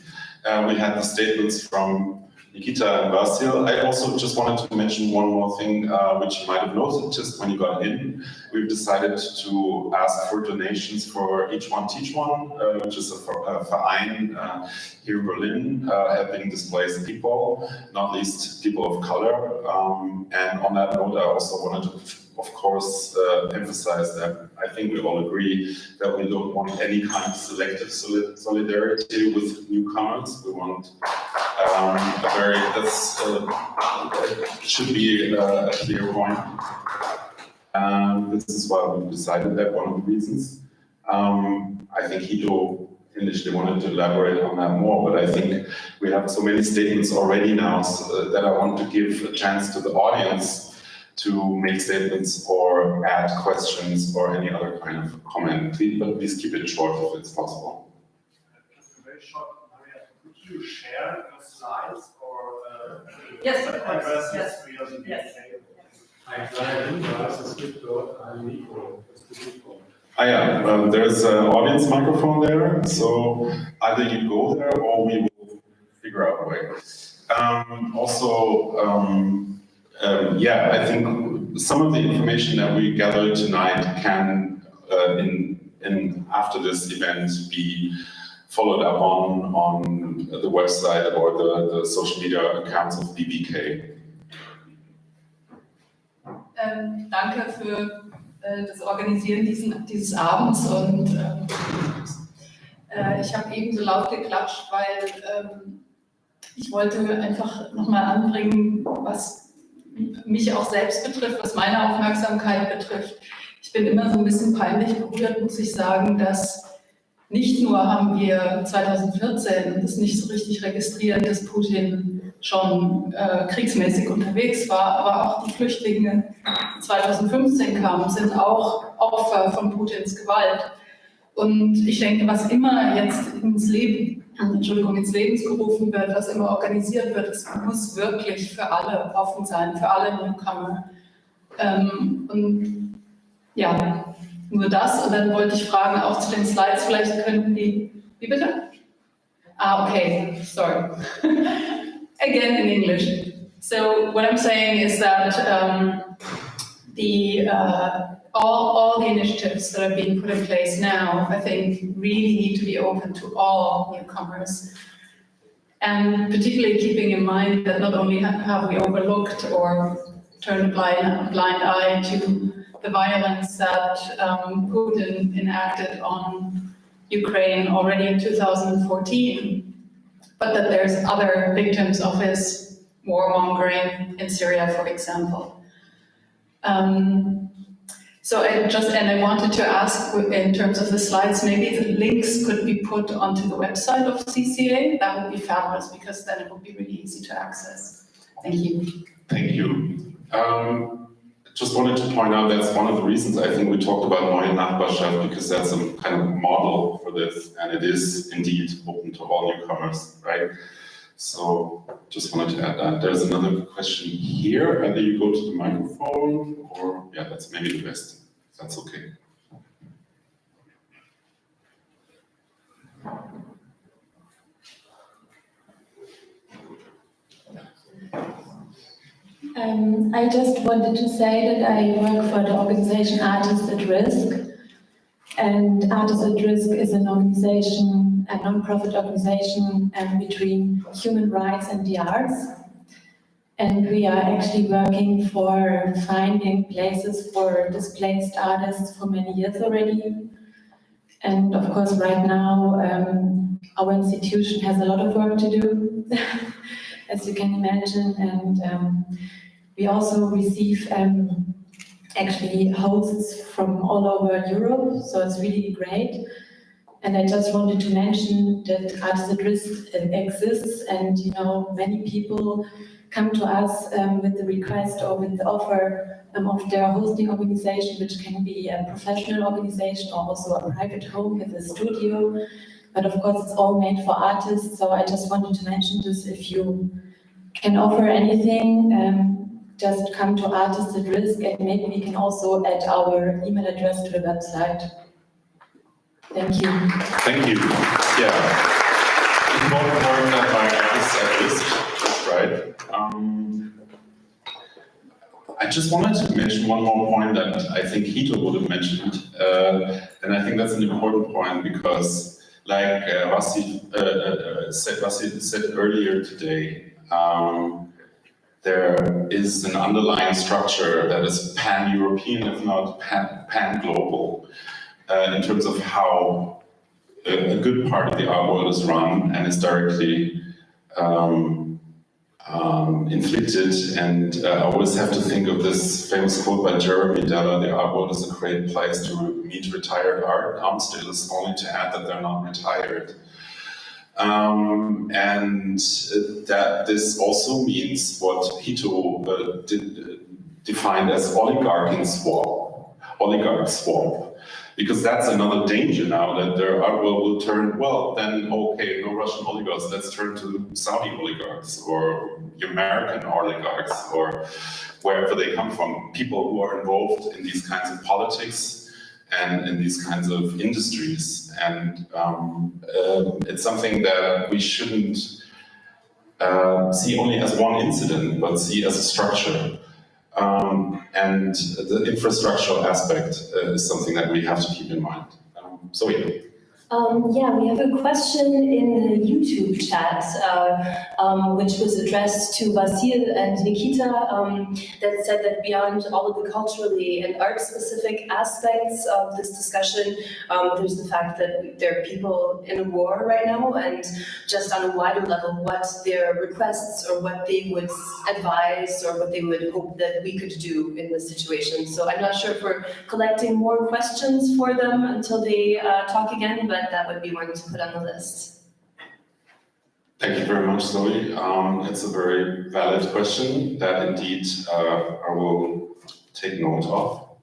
S1: We had the statements from Nikita and Basil. I also just wanted to mention one more thing, which you might have noticed just when you got in. We've decided to ask for donations for Each One Teach One, which is a Verein here in Berlin, helping displaced people, not least people of color. And on that note, I also wanted to, of course, emphasize that I think we all agree that we don't want any kind of selective solidarity with newcomers. We want should be a clear point. This is why we decided that, one of the reasons. I think Hito initially wanted to elaborate on that more, but I think we have so many statements already now that I want to give a chance to the audience to make statements or add questions or any other kind of comment. But please keep it short if it's possible.
S8: Just a very short, Maria, could you share your slides or
S2: Yes, of course.
S8: addresses
S2: Yes.
S8: to your
S2: Yes.
S8: Ein kleiner Hinweis, es gibt dort ein Mikro, das Publikum.
S1: There's an audience microphone there, so either you go there or we will figure out a way. I think some of the information that we gathered tonight can, after this event, be followed up on the website or the social media accounts of BBK.
S10: Danke für das Organisieren dieses Abends und ich habe eben so laut geklatscht, weil ich wollte einfach nochmal anbringen, was mich auch selbst betrifft, was meine Aufmerksamkeit betrifft. Ich bin immer so ein bisschen peinlich berührt, muss ich sagen, dass nicht nur haben wir 2014 das nicht so richtig registriert, dass Putin schon kriegsmäßig unterwegs war, aber auch die Flüchtlinge, die 2015 kamen, sind auch Opfer von Putins Gewalt. Und ich denke, was immer jetzt ins Leben gerufen wird, was immer organisiert wird, es muss wirklich für alle offen sein, für alle Newcomer. Und ja, nur das. Und dann wollte ich fragen, auch zu den Slides, vielleicht könnten die, wie bitte? Okay, sorry. Again in English. So what I'm saying is that all the initiatives that are being put in place now, I think, really need to be open to all newcomers. And particularly keeping in mind that not only have we overlooked or turned a blind eye to the violence that Putin enacted on Ukraine already in 2014, but that there's other victims of his warmongering in Syria, for example. So I wanted to ask, in terms of the slides, maybe the links could be put onto the website of CCA. That would be fabulous, because then it would be really easy to access. Thank you.
S1: Thank you. Just wanted to point out that's one of the reasons I think we talked about Neue Nachbarschaft, because that's a kind of model for this, and it is indeed open to all newcomers, right? So just wanted to add that. There's another question here. Either you go to the microphone, or yeah, that's maybe the best. That's okay.
S11: I just wanted to say that I work for the organization Artists at Risk. And Artists at Risk is an organization, a non-profit organization between human rights and the arts. And we are actually working for finding places for displaced artists for many years already. And of course, right now, our institution has a lot of work to do, as you can imagine. And we also receive actually hosts from all over Europe, so it's really great. And I just wanted to mention that Artists at Risk exists, and many people come to us with the request or with the offer of their hosting organization, which can be a professional organization or also a private home with a studio. But of course, it's all made for artists, so I just wanted to mention this. If you can offer anything, just come to Artists at Risk, and maybe we can also add our email address to the website. Thank you.
S1: Thank you. Yeah. Important work by Artists at Risk. That's right. I just wanted to mention one more point that I think Hito would have mentioned, and I think that's an important point, because, like Basil said earlier today, there is an underlying structure that is pan-European, if not pan-global, in terms of how a good part of the art world is run and is directly inflicted. And I always have to think of this famous quote by Jeremy Della: "The art world is a great place to meet retired art counsellors," only to add that they're not retired. And that this also means what Hito defined as oligarch swap, because that's another danger now, that their art world will turn, well, then okay, no Russian oligarchs, let's turn to Saudi oligarchs or American oligarchs or wherever they come from, people who are involved in these kinds of politics and in these kinds of industries. And it's something that we shouldn't see only as one incident, but see as a structure. And the infrastructural aspect is something that we have to keep in mind. Zoe.
S5: Yeah, we have a question in the YouTube chat, which was addressed to Basil and Nikita, that said that beyond all of the culturally and art-specific aspects of this discussion, there's the fact that there are people in a war right now, and just on a wider level, what their requests or what they would advise or what they would hope that we could do in this situation. So I'm not sure if we're collecting more questions for them until they talk again, but that would be one to put on the list.
S1: Thank you very much, Zoe. It's a very valid question that indeed I will take note of.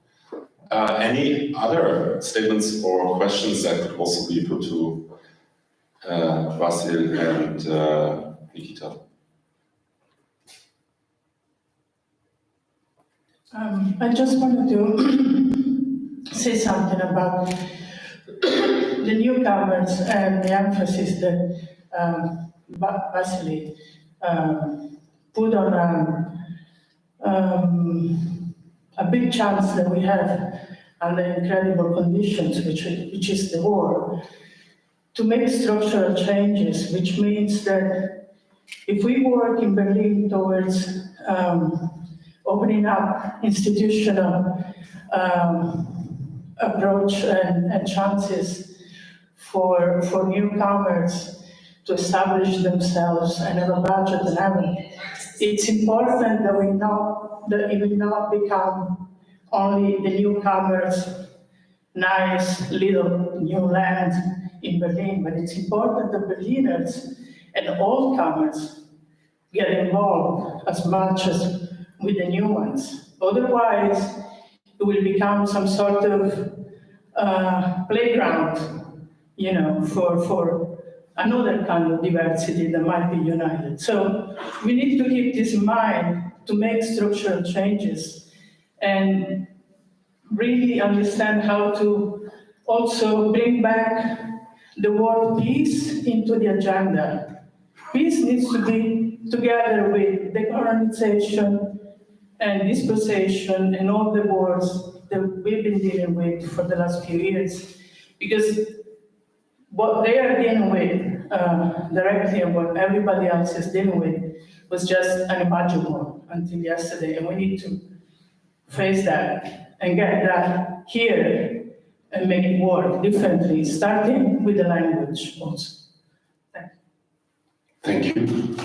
S1: Any other statements or questions that could also be put to Basil and Nikita?
S12: I just wanted to say something about the newcomers and the emphasis that Basil put on a big chance that we have under incredible conditions, which is the war, to make structural changes, which means that if we work in Berlin towards opening up institutional approach and chances for newcomers to establish themselves and have a budget and everything, it's important that it will not become only the newcomers' nice little new land in Berlin, but it's important that Berliners and all comers get involved as much as with the new ones. Otherwise, it will become some sort of playground, you know, for another kind of diversity that might be united. So we need to keep this in mind to make structural changes and really understand how to also bring back the word peace into the agenda. Peace needs to be together with decolonization and dispossession and all the wars that we've been dealing with for the last few years. Because what they are dealing with directly and what everybody else is dealing with was just unimaginable until yesterday. And we need to face that and get that here and make it work differently, starting with the language also.
S1: Thank you.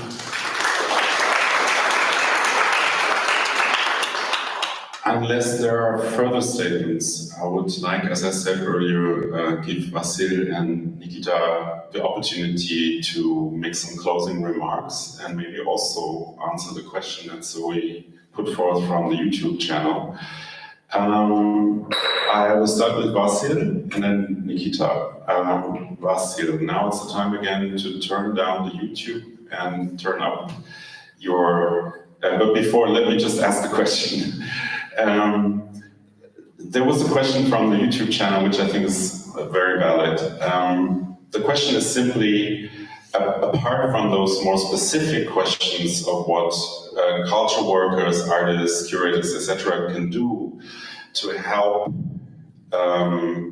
S1: Unless there are further statements, I would like, as I said earlier, give Basil and Nikita the opportunity to make some closing remarks and maybe also answer the question that Zoe put forth from the YouTube channel. I will start with Basil and then Nikita. Basil, now it's the time again to turn down the YouTube and turn up your... but before, let me just ask the question. There was a question from the YouTube channel, which I think is very valid. The question is simply, apart from those more specific questions of what cultural workers, artists, curators, etc. can do to help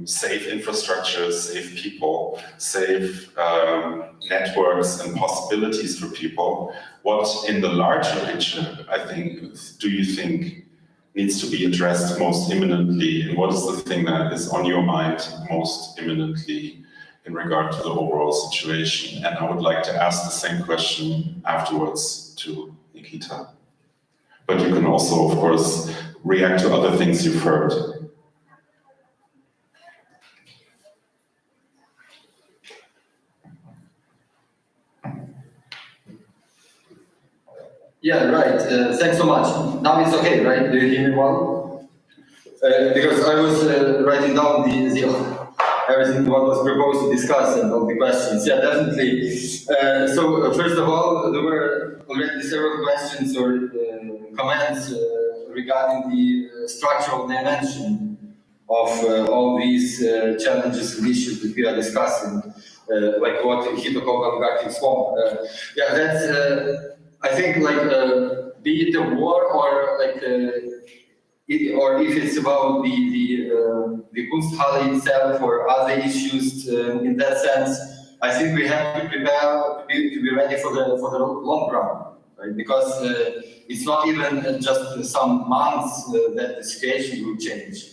S1: save infrastructures, save people, save networks and possibilities for people, what in the larger picture, I think, do you think needs to be addressed most imminently, and what is the thing that is on your mind most imminently in regard to the overall situation? And I would like to ask the same question afterwards to Nikita. But you can also, of course, react to other things you've heard.
S4: Yeah, right. Thanks so much. Now it's okay, right? Do you hear me well? Because I was writing down everything what was proposed to discuss and all the questions. Yeah, definitely. So first of all, there were already several questions or comments regarding the structural dimension of all these challenges and issues that we are discussing, like what Nikita Kadan regarding swamp. Yeah, that's. I think, like, be it a war or like, or if it's about the Kunsthalle itself or other issues in that sense, I think we have to prepare to be ready for the long run, right? Because it's not even just some months that the situation will change.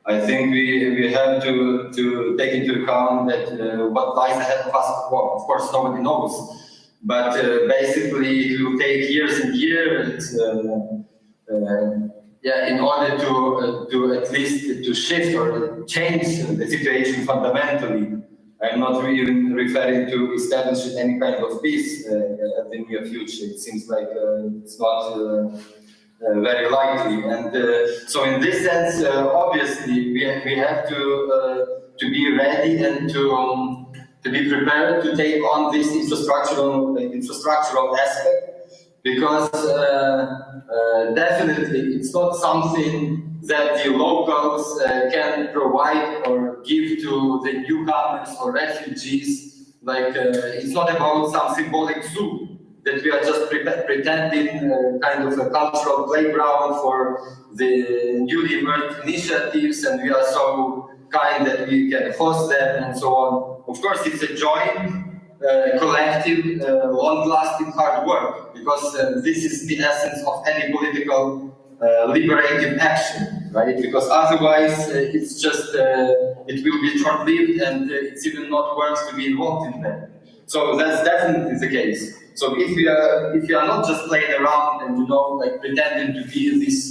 S4: I think we have to take into account that what lies ahead of us. Well, of course, nobody knows. But basically, it will take years and years, in order to at least to shift or change the situation fundamentally. I'm not even referring to establish any kind of peace at the near future. It seems like it's not very likely. And so, in this sense, obviously, we have to be ready and to be prepared to take on this infrastructural aspect, because definitely it's not something that the locals can provide or give to the newcomers or refugees. Like it's not about some symbolic zoo that we are just pretending kind of a cultural playground for the newly emerged initiatives, and we are so kind that we can host them and so on. Of course, it's a joint, collective, long-lasting hard work, because this is the essence of any political liberative action, right? Because otherwise, it's just, it will be short-lived, and it's even not worth to be involved in that. So that's definitely the case. So if you are not just playing around and, you know, like pretending to be these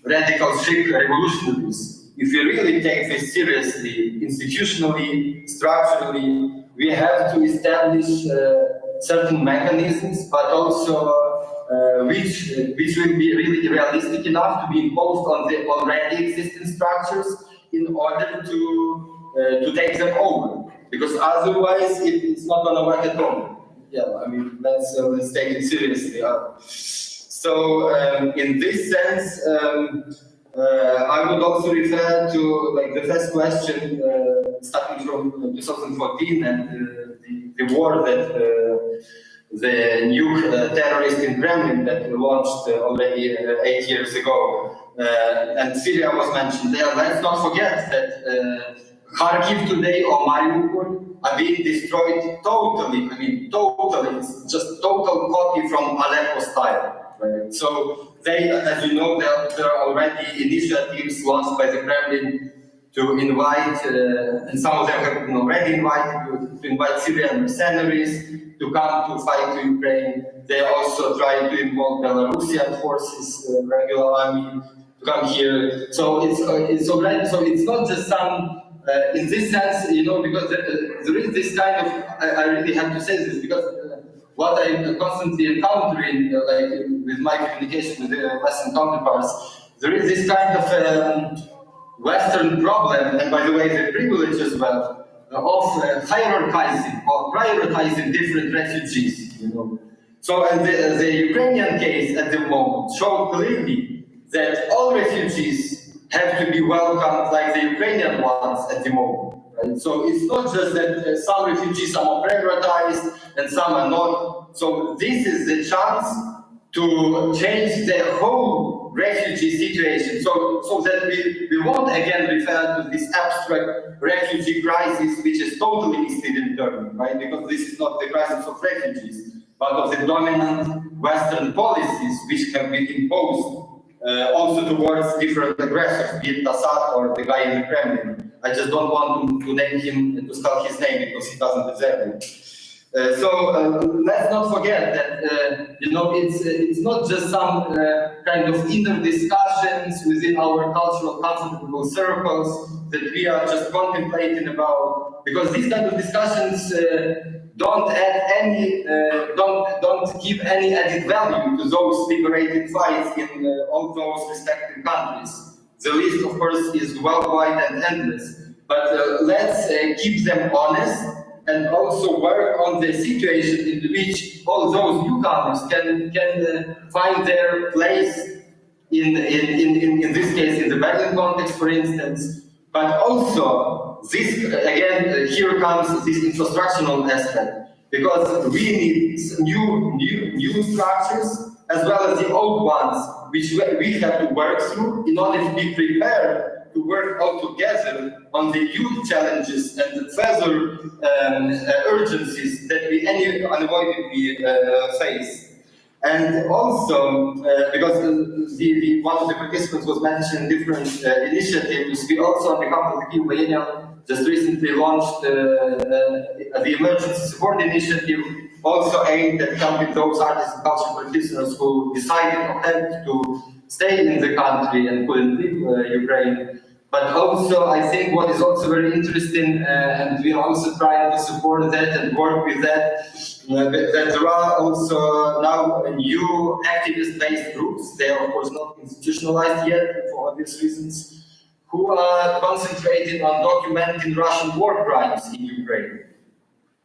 S4: radical strict revolutionaries, if you really take this seriously, institutionally, structurally, we have to establish certain mechanisms, but also which will be really realistic enough to be imposed on the already existing structures in order to take them over. Because otherwise, it's not going to work at all. Yeah, I mean, let's take it seriously. So, in this sense, I would also refer to like the first question, starting from 2014 and the war that the new terrorist in Kremlin that launched already 8 years ago, and Syria was mentioned there. Let's not forget that Kharkiv today or Mariupol are being destroyed totally. I mean, totally. It's just total copy from Aleppo style. Right? So they, as you know, there are already initiatives launched by the Kremlin to invite, and some of them have been already invited, to invite Syrian mercenaries to come to fight to Ukraine. They also try to involve Belarusian forces, regular army, to come here. So it's already. So it's not just some. In this sense, you know, because there is this kind of. I really have to say this because what I'm constantly encountering, like with my communication with the Western counterparts, there is this kind of Western problem, and by the way, the privilege as well, of hierarchizing or prioritizing different refugees, you know. So, and the Ukrainian case at the moment showed clearly that all refugees have to be welcomed like the Ukrainian ones at the moment. Right? So it's not just that some refugees are more prioritized and some are not. So this is the chance to change the whole refugee situation, so that we won't again refer to this abstract refugee crisis, which is totally misleading term, right? Because this is not the crisis of refugees, but of the dominant Western policies which have been imposed also towards different aggressors, be it Assad or the guy in the Kremlin. I just don't want to name him and to spell his name because he doesn't deserve it. So let's not forget that you know, it's not just some kind of inner discussions within our cultural comfortable circles that we are just contemplating about, because these kind of discussions don't add any, don't give any added value to those liberated fights in all those respective countries. The list, of course, is worldwide and endless, but let's keep them honest and also work on the situation in which all those newcomers can find their place in this case, in the Berlin context, for instance, but also this, again, here comes this infrastructural aspect, because we need new structures as well as the old ones, which we have to work through in order to be prepared to work all together on the huge challenges and the further urgencies that we unavoidably face. And also, because one of the participants was mentioning different initiatives, we also, on behalf of the Kyiv Biennial, just recently launched the Emergency Support Initiative, also aimed at helping those artists and cultural practitioners who decided or had to stay in the country and couldn't leave Ukraine. But also, I think what is also very interesting, and we are also trying to support that and work with that, that there are also now new activist-based groups. They are, of course, not institutionalized yet for obvious reasons, who are concentrated on documenting Russian war crimes in Ukraine.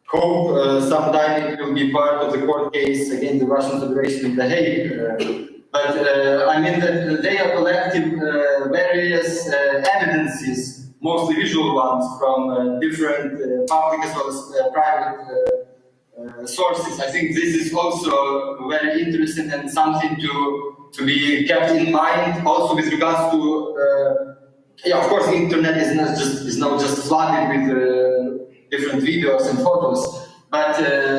S4: Hope sometime it will be part of the court case against the Russian Federation in The Hague. But I mean that they are collecting various evidences, mostly visual ones, from different public as well as private sources. I think this is also very interesting and something to be kept in mind. Also with regards to, yeah, of course, the internet is not just flooded with different videos and photos. But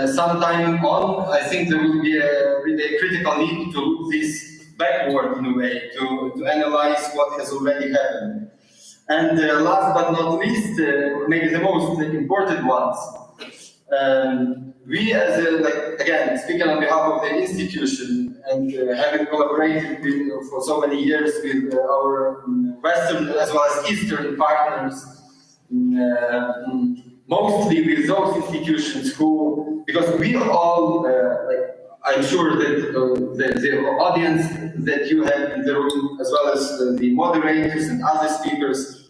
S4: sometime on, I think there will be a really critical need to look this backward in a way, to analyze what has already happened. And last but not least, maybe the most important ones, we as again, speaking on behalf of the institution and having collaborated for so many years with our Western as well as Eastern partners, mostly with those institutions who, because we all, I'm sure that the audience that you have in the room, as well as the moderators and other speakers,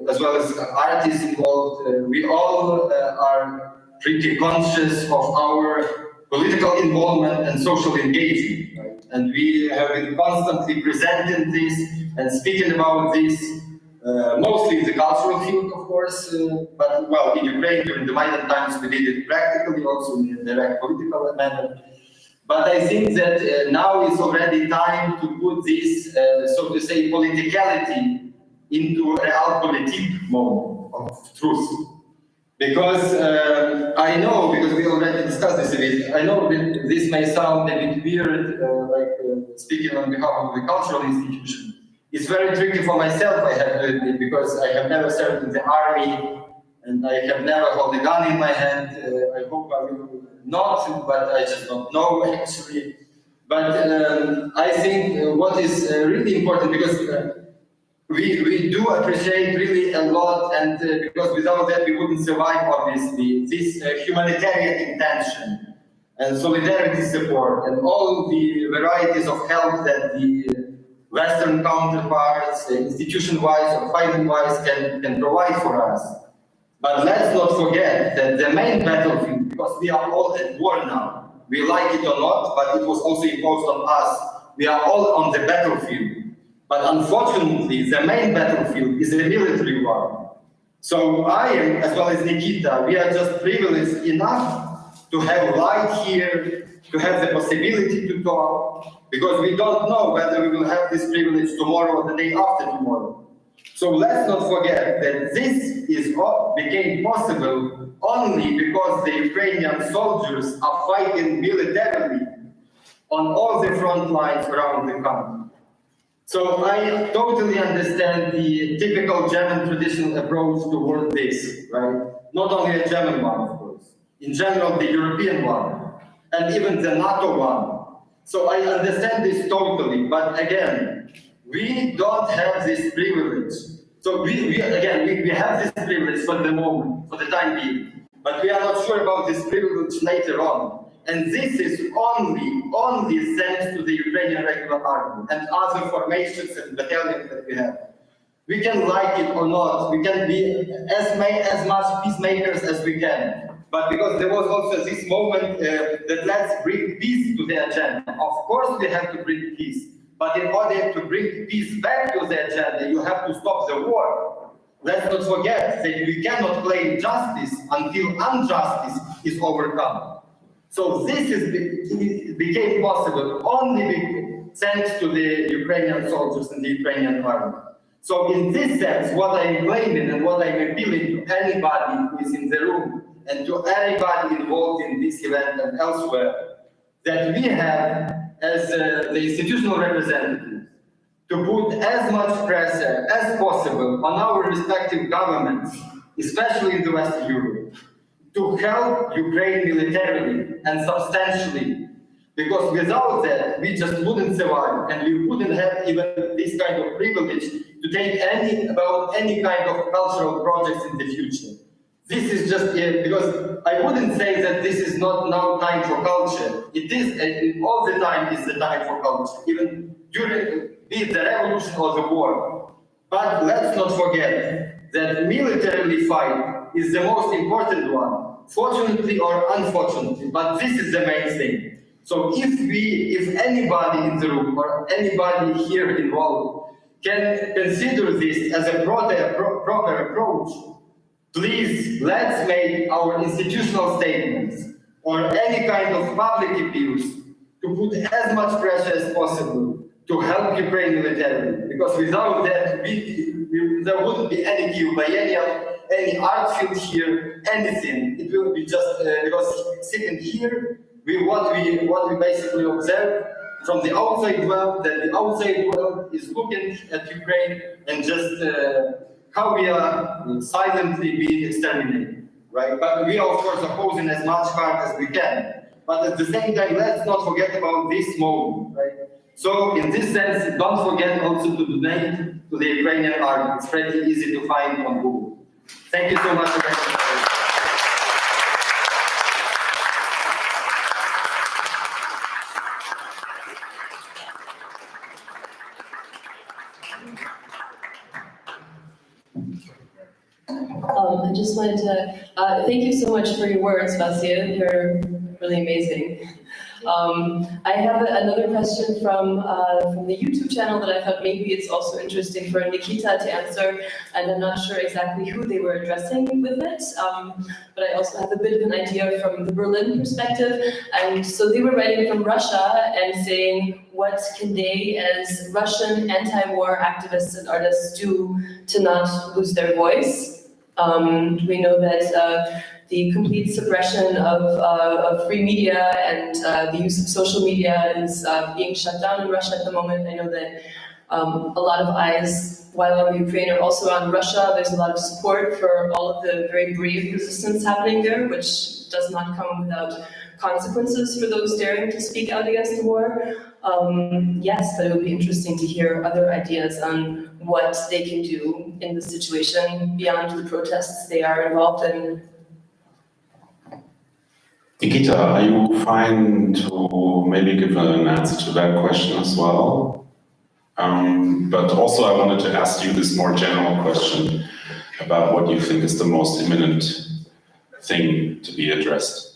S4: as well as artists involved, we all are pretty conscious of our political involvement and social engagement. Right? And we have been constantly presenting this and speaking about this, mostly in the cultural field, of course, but well, in Ukraine during the Maidan times we did it practically, also in a direct political manner. But I think that now is already time to put this, so to say, politicality into realpolitik mode of truth. Because I know, because we already discussed this a bit, I know that this may sound a bit weird, speaking on behalf of the cultural institution. It's very tricky for myself, I have to admit, because I have never served in the army, and I have never held a gun in my hand. I hope I will not, but I just don't know, actually. But I think what is really important, because we do appreciate really a lot, and because without that we wouldn't survive, obviously, this humanitarian intention and solidarity support and all the varieties of help that the Western counterparts, institution-wise or finance-wise, can provide for us. But let's not forget that the main battlefield, because we are all at war now, we like it or not, but it was also imposed on us. We are all on the battlefield. But unfortunately, the main battlefield is a military one. So I am, as well as Nikita, we are just privileged enough to have light here, to have the possibility to talk, because we don't know whether we will have this privilege tomorrow or the day after tomorrow. So let's not forget that this became possible only because the Ukrainian soldiers are fighting militarily on all the front lines around the country. So I totally understand the typical German traditional approach toward this, right? Not only a German one, of course. In general, the European one, and even the NATO one. So I understand this totally, but again, we don't have this privilege. So we have this privilege for the moment, for the time being, but we are not sure about this privilege later on. And this is only thanks to the Ukrainian regular army and other formations and battalions that we have. We can like it or not, we can be as much peacemakers as we can. But because there was also this moment that let's bring peace to the agenda. Of course we have to bring peace. But in order to bring peace back to the agenda, you have to stop the war. Let's not forget that we cannot claim justice until injustice is overcome. So this became possible only thanks to the Ukrainian soldiers and the Ukrainian army. So in this sense, what I'm claiming and what I'm appealing to anybody who is in the room and to anybody involved in this event and elsewhere, that we have as the institutional representatives to put as much pressure as possible on our respective governments, especially in the Western Europe, to help Ukraine militarily and substantially, because without that we just wouldn't survive and we wouldn't have even this kind of privilege to take any kind of cultural projects in the future. This is just because I wouldn't say that this is not now time for culture. It is all the time is the time for culture, even during be it the revolution or the war. But let's not forget that militarily fight is the most important one, fortunately or unfortunately, but this is the main thing. So if anybody in the room or anybody here involved can consider this as a proper approach, please, let's make our institutional statements or any kind of public appeals to put as much pressure as possible to help Ukraine militarily, because without that, there wouldn't be any Kyiv by any art field here, anything. It will be just because sitting here, what we basically observe from the outside world, that the outside world is looking at Ukraine and just how we are silently being exterminated, right? But we are of course opposing as much hard as we can. But at the same time, let's not forget about this moment, right? So in this sense, don't forget also to donate to the Ukrainian army. It's pretty easy to find on Google. Thank you so much.
S5: I just wanted to thank you so much for your words, Basil. You're really amazing. I have another question from the YouTube channel that I thought maybe it's also interesting for Nikita to answer, and I'm not sure exactly who they were addressing with it, but I also have a bit of an idea from the Berlin perspective. And so they were writing from Russia and saying, what can they as Russian anti-war activists and artists do to not lose their voice? We know that the complete suppression of free media and the use of social media is being shut down in Russia at the moment. I know that a lot of eyes, while on Ukraine, are also on Russia. There's a lot of support for all of the very brave resistance happening there, which does not come without consequences for those daring to speak out against the war. Yes, but it would be interesting to hear other ideas on what they can do in the situation beyond the protests they are involved in.
S1: Nikita, are you fine to maybe give an answer to that question as well? But also I wanted to ask you this more general question about what you think is the most imminent thing to be addressed.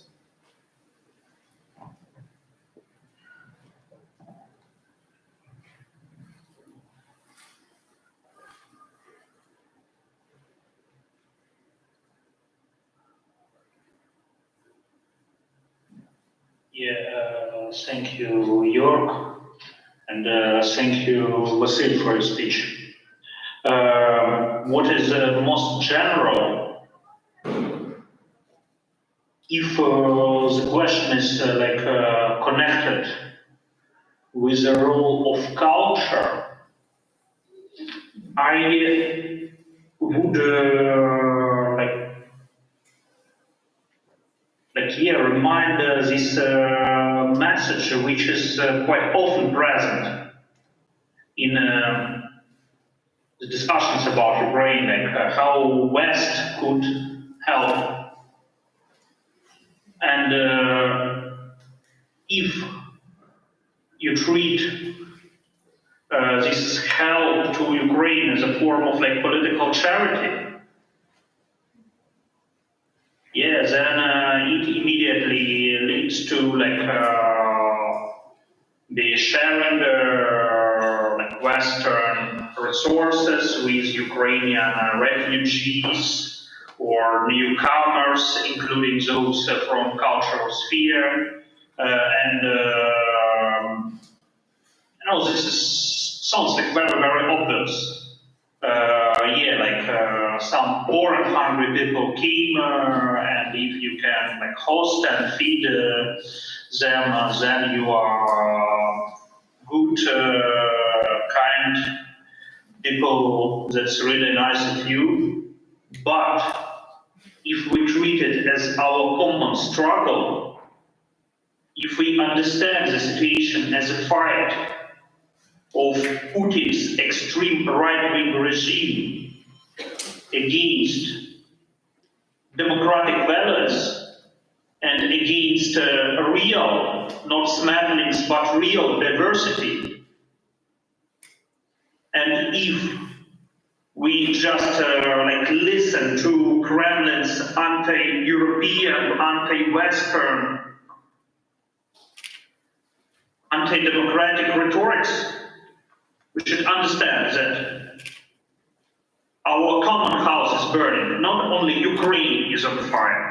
S7: Yeah, thank you, Jörg, and thank you, Vasil, for your speech. What is most general, if the question is connected with the role of culture, I would remind this message, which is quite often present in the discussions about Ukraine, how West could help. And if you treat this help to Ukraine as a form of political charity, yeah, then it immediately leads to the sharing Western resources with Ukrainian refugees or newcomers, including those from cultural sphere, and sounds very obvious. Some poor and hungry people came, and if you can host and feed them, then you are good, kind people. That's really nice of you. But if we treat it as our common struggle, if we understand the situation as a fight of Putin's extreme right-wing regime against democratic values and against real, not smatterings, but real diversity. And if we just listen to Kremlin's anti-European, anti-Western, anti-democratic rhetorics, we should understand that our common house is burning. Not only Ukraine is on fire.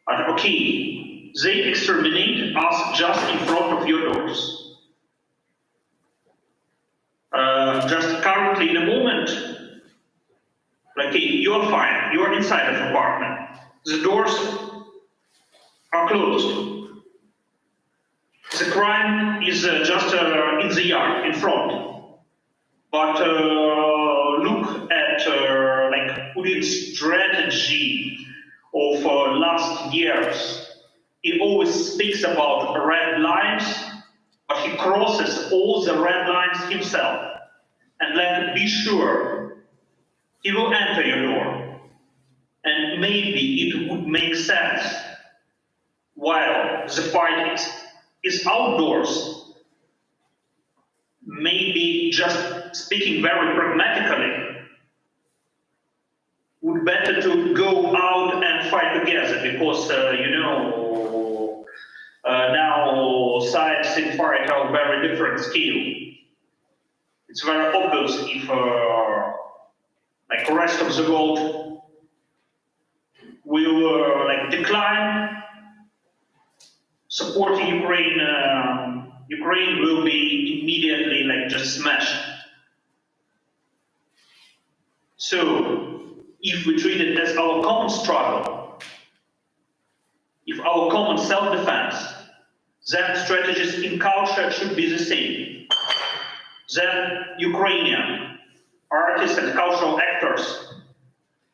S7: But okay, they exterminate us just in front of your doors. Just currently in a moment, like you're fine, you're inside of the apartment. The doors are closed. The crime is just in the yard, in front. But look at like Putin's strategy of last years. He always speaks about red lines, but he crosses all the red lines himself. And like, be sure, he will enter your door. And maybe it would make sense while the fight is outdoors. Maybe just speaking very pragmatically, would better to go out and fight together because, now sides in fight are very different scale. It's very obvious if, like the rest of the world will like decline supporting Ukraine. Ukraine will be immediately like just smashed. So, if we treat it as our common struggle, if our common self-defense, then strategies in culture should be the same. Then Ukrainian artists and cultural actors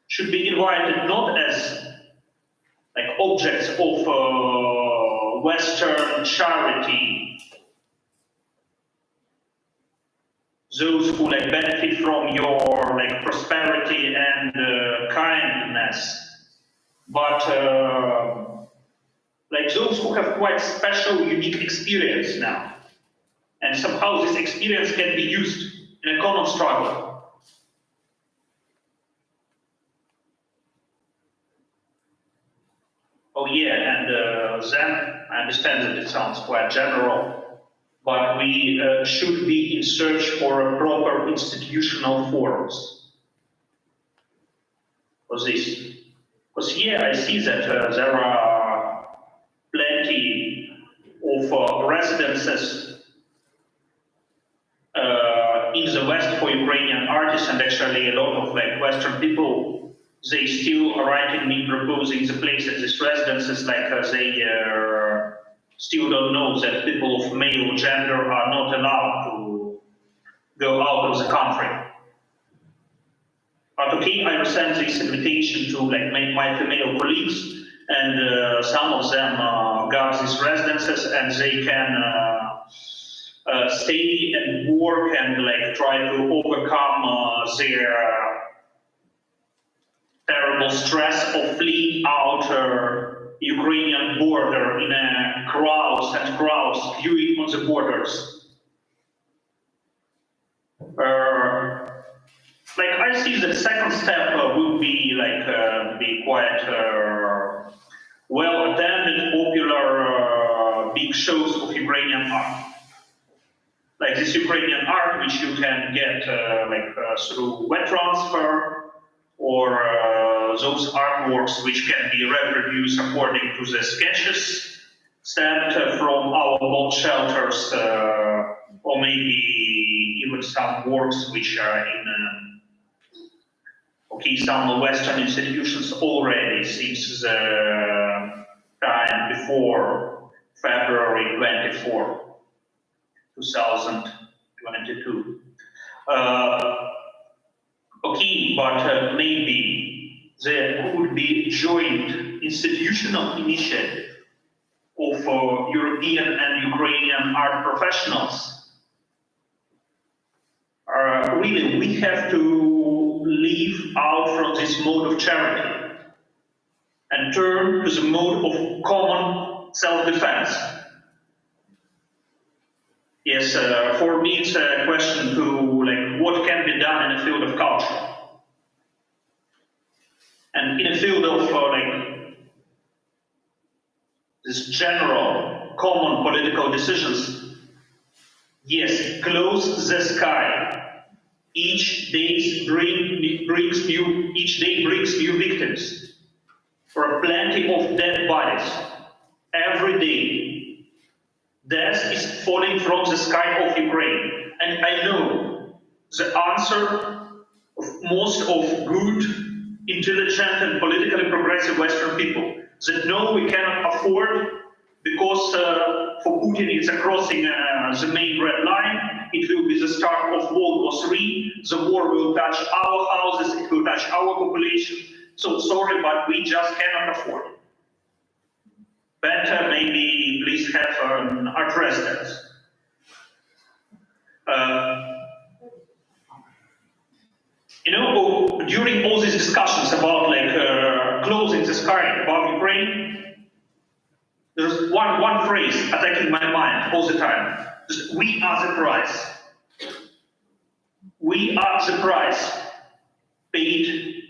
S7: should be invited not as like objects of Western charity, those who like benefit from your like prosperity and kindness, but like those who have quite special, unique experience now, and somehow this experience can be used in a common struggle. Oh yeah, and then I understand that it sounds quite general. But we should be in search for a proper institutional forms for this. Because yeah, I see that there are plenty of residences in the West for Ukrainian artists, and actually a lot of like Western people, they still are writing me proposing the place at these residences, like they still don't know that people of male gender are not allowed to go out of the country. But okay, I sent this invitation to like my female colleagues, and some of them got these residences, and they can stay and work and like try to overcome their terrible stress of fleeing out Ukrainian border in a crowds and crowds queuing on the borders. Like I see the second step will be like be quite well attended, popular big shows of Ukrainian art. Like this Ukrainian art, which you can get through web transfer, or those artworks which can be reproduced according to the sketches sent from our bomb shelters, or maybe even some works which are in some Western institutions already since the time before February 24, 2022. But maybe there could be joint institutional initiative of European and Ukrainian art professionals. Really, we have to leave out from this mode of charity and turn to the mode of common self-defense. Yes, for me it's a question to like what can be done in the field of culture. And in the field of like this general common political decisions, yes, close the sky. Each day brings new victims. There are plenty of dead bodies every day. Death is falling from the sky of Ukraine. And I know the answer of most of good, intelligent and politically progressive Western people, that no, we cannot afford, because for Putin it's crossing the main red line. It will be the start of World War III. The war will touch our houses, it will touch our population. So sorry, but we just cannot afford it. Better maybe please have an address that. During all these discussions about closing the sky above Ukraine, there's one phrase attacking my mind all the time. Just, we are the price. We are the price paid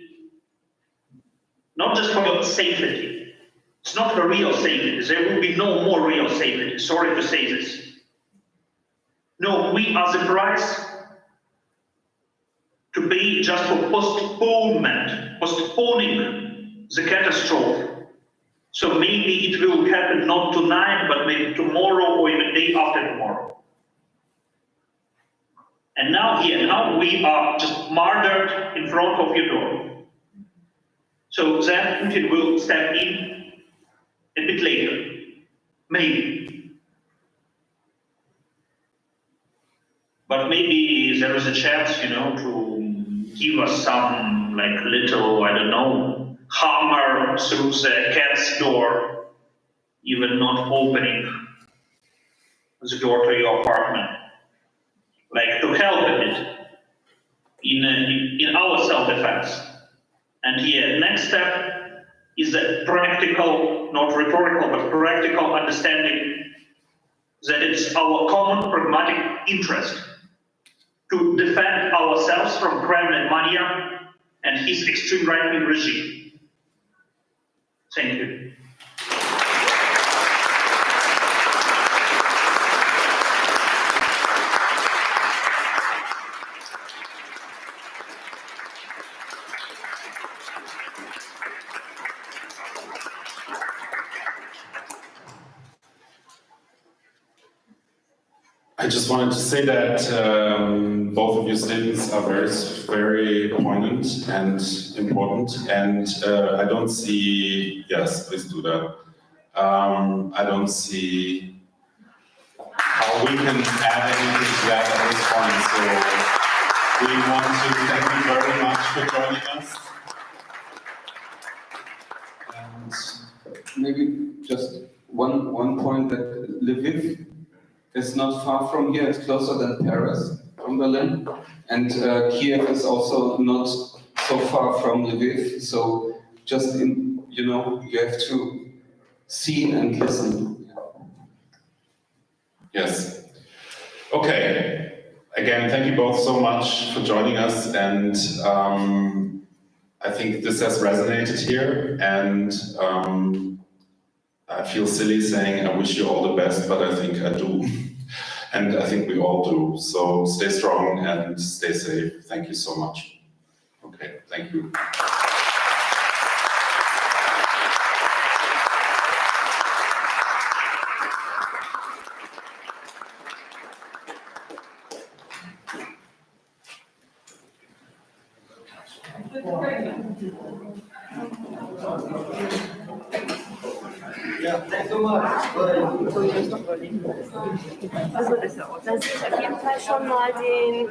S7: not just for your safety. It's not the real safety. There will be no more real safety. Sorry to say this. No, we are the price to pay just for postponing the catastrophe. So maybe it will happen not tonight, but maybe tomorrow or even day after tomorrow. And now we are just murdered in front of your door. So then Putin will step in a bit later, maybe. But maybe there is a chance, to give us some little, I don't know, hammer through the cat's door, even not opening the door to your apartment, to help a bit in our self-defense. And next step is a practical, not rhetorical, but practical understanding that it's our common pragmatic interest to defend ourselves from Kremlin mania and his extreme right-wing regime. Thank you.
S1: I just wanted to say that both of your statements are very, very poignant and important, and I don't see, yes, please do that. I don't see how we can add anything to that at this point, so we want to thank you very much for joining us.
S3: And maybe just one point, that Lviv is not far from here. It's closer than Paris from Berlin, and Kiev is also not so far from Lviv. So just you have to see and listen.
S1: Yes. Okay. Again, thank you both so much for joining us, and I think this has resonated here, and I feel silly saying I wish you all the best, but I think I do. And I think we all do. So stay strong and stay safe. Thank you so much. Okay, thank you.
S13: Ja, thanks so much.
S14: Also da sehe ich auf jeden Fall schon mal den...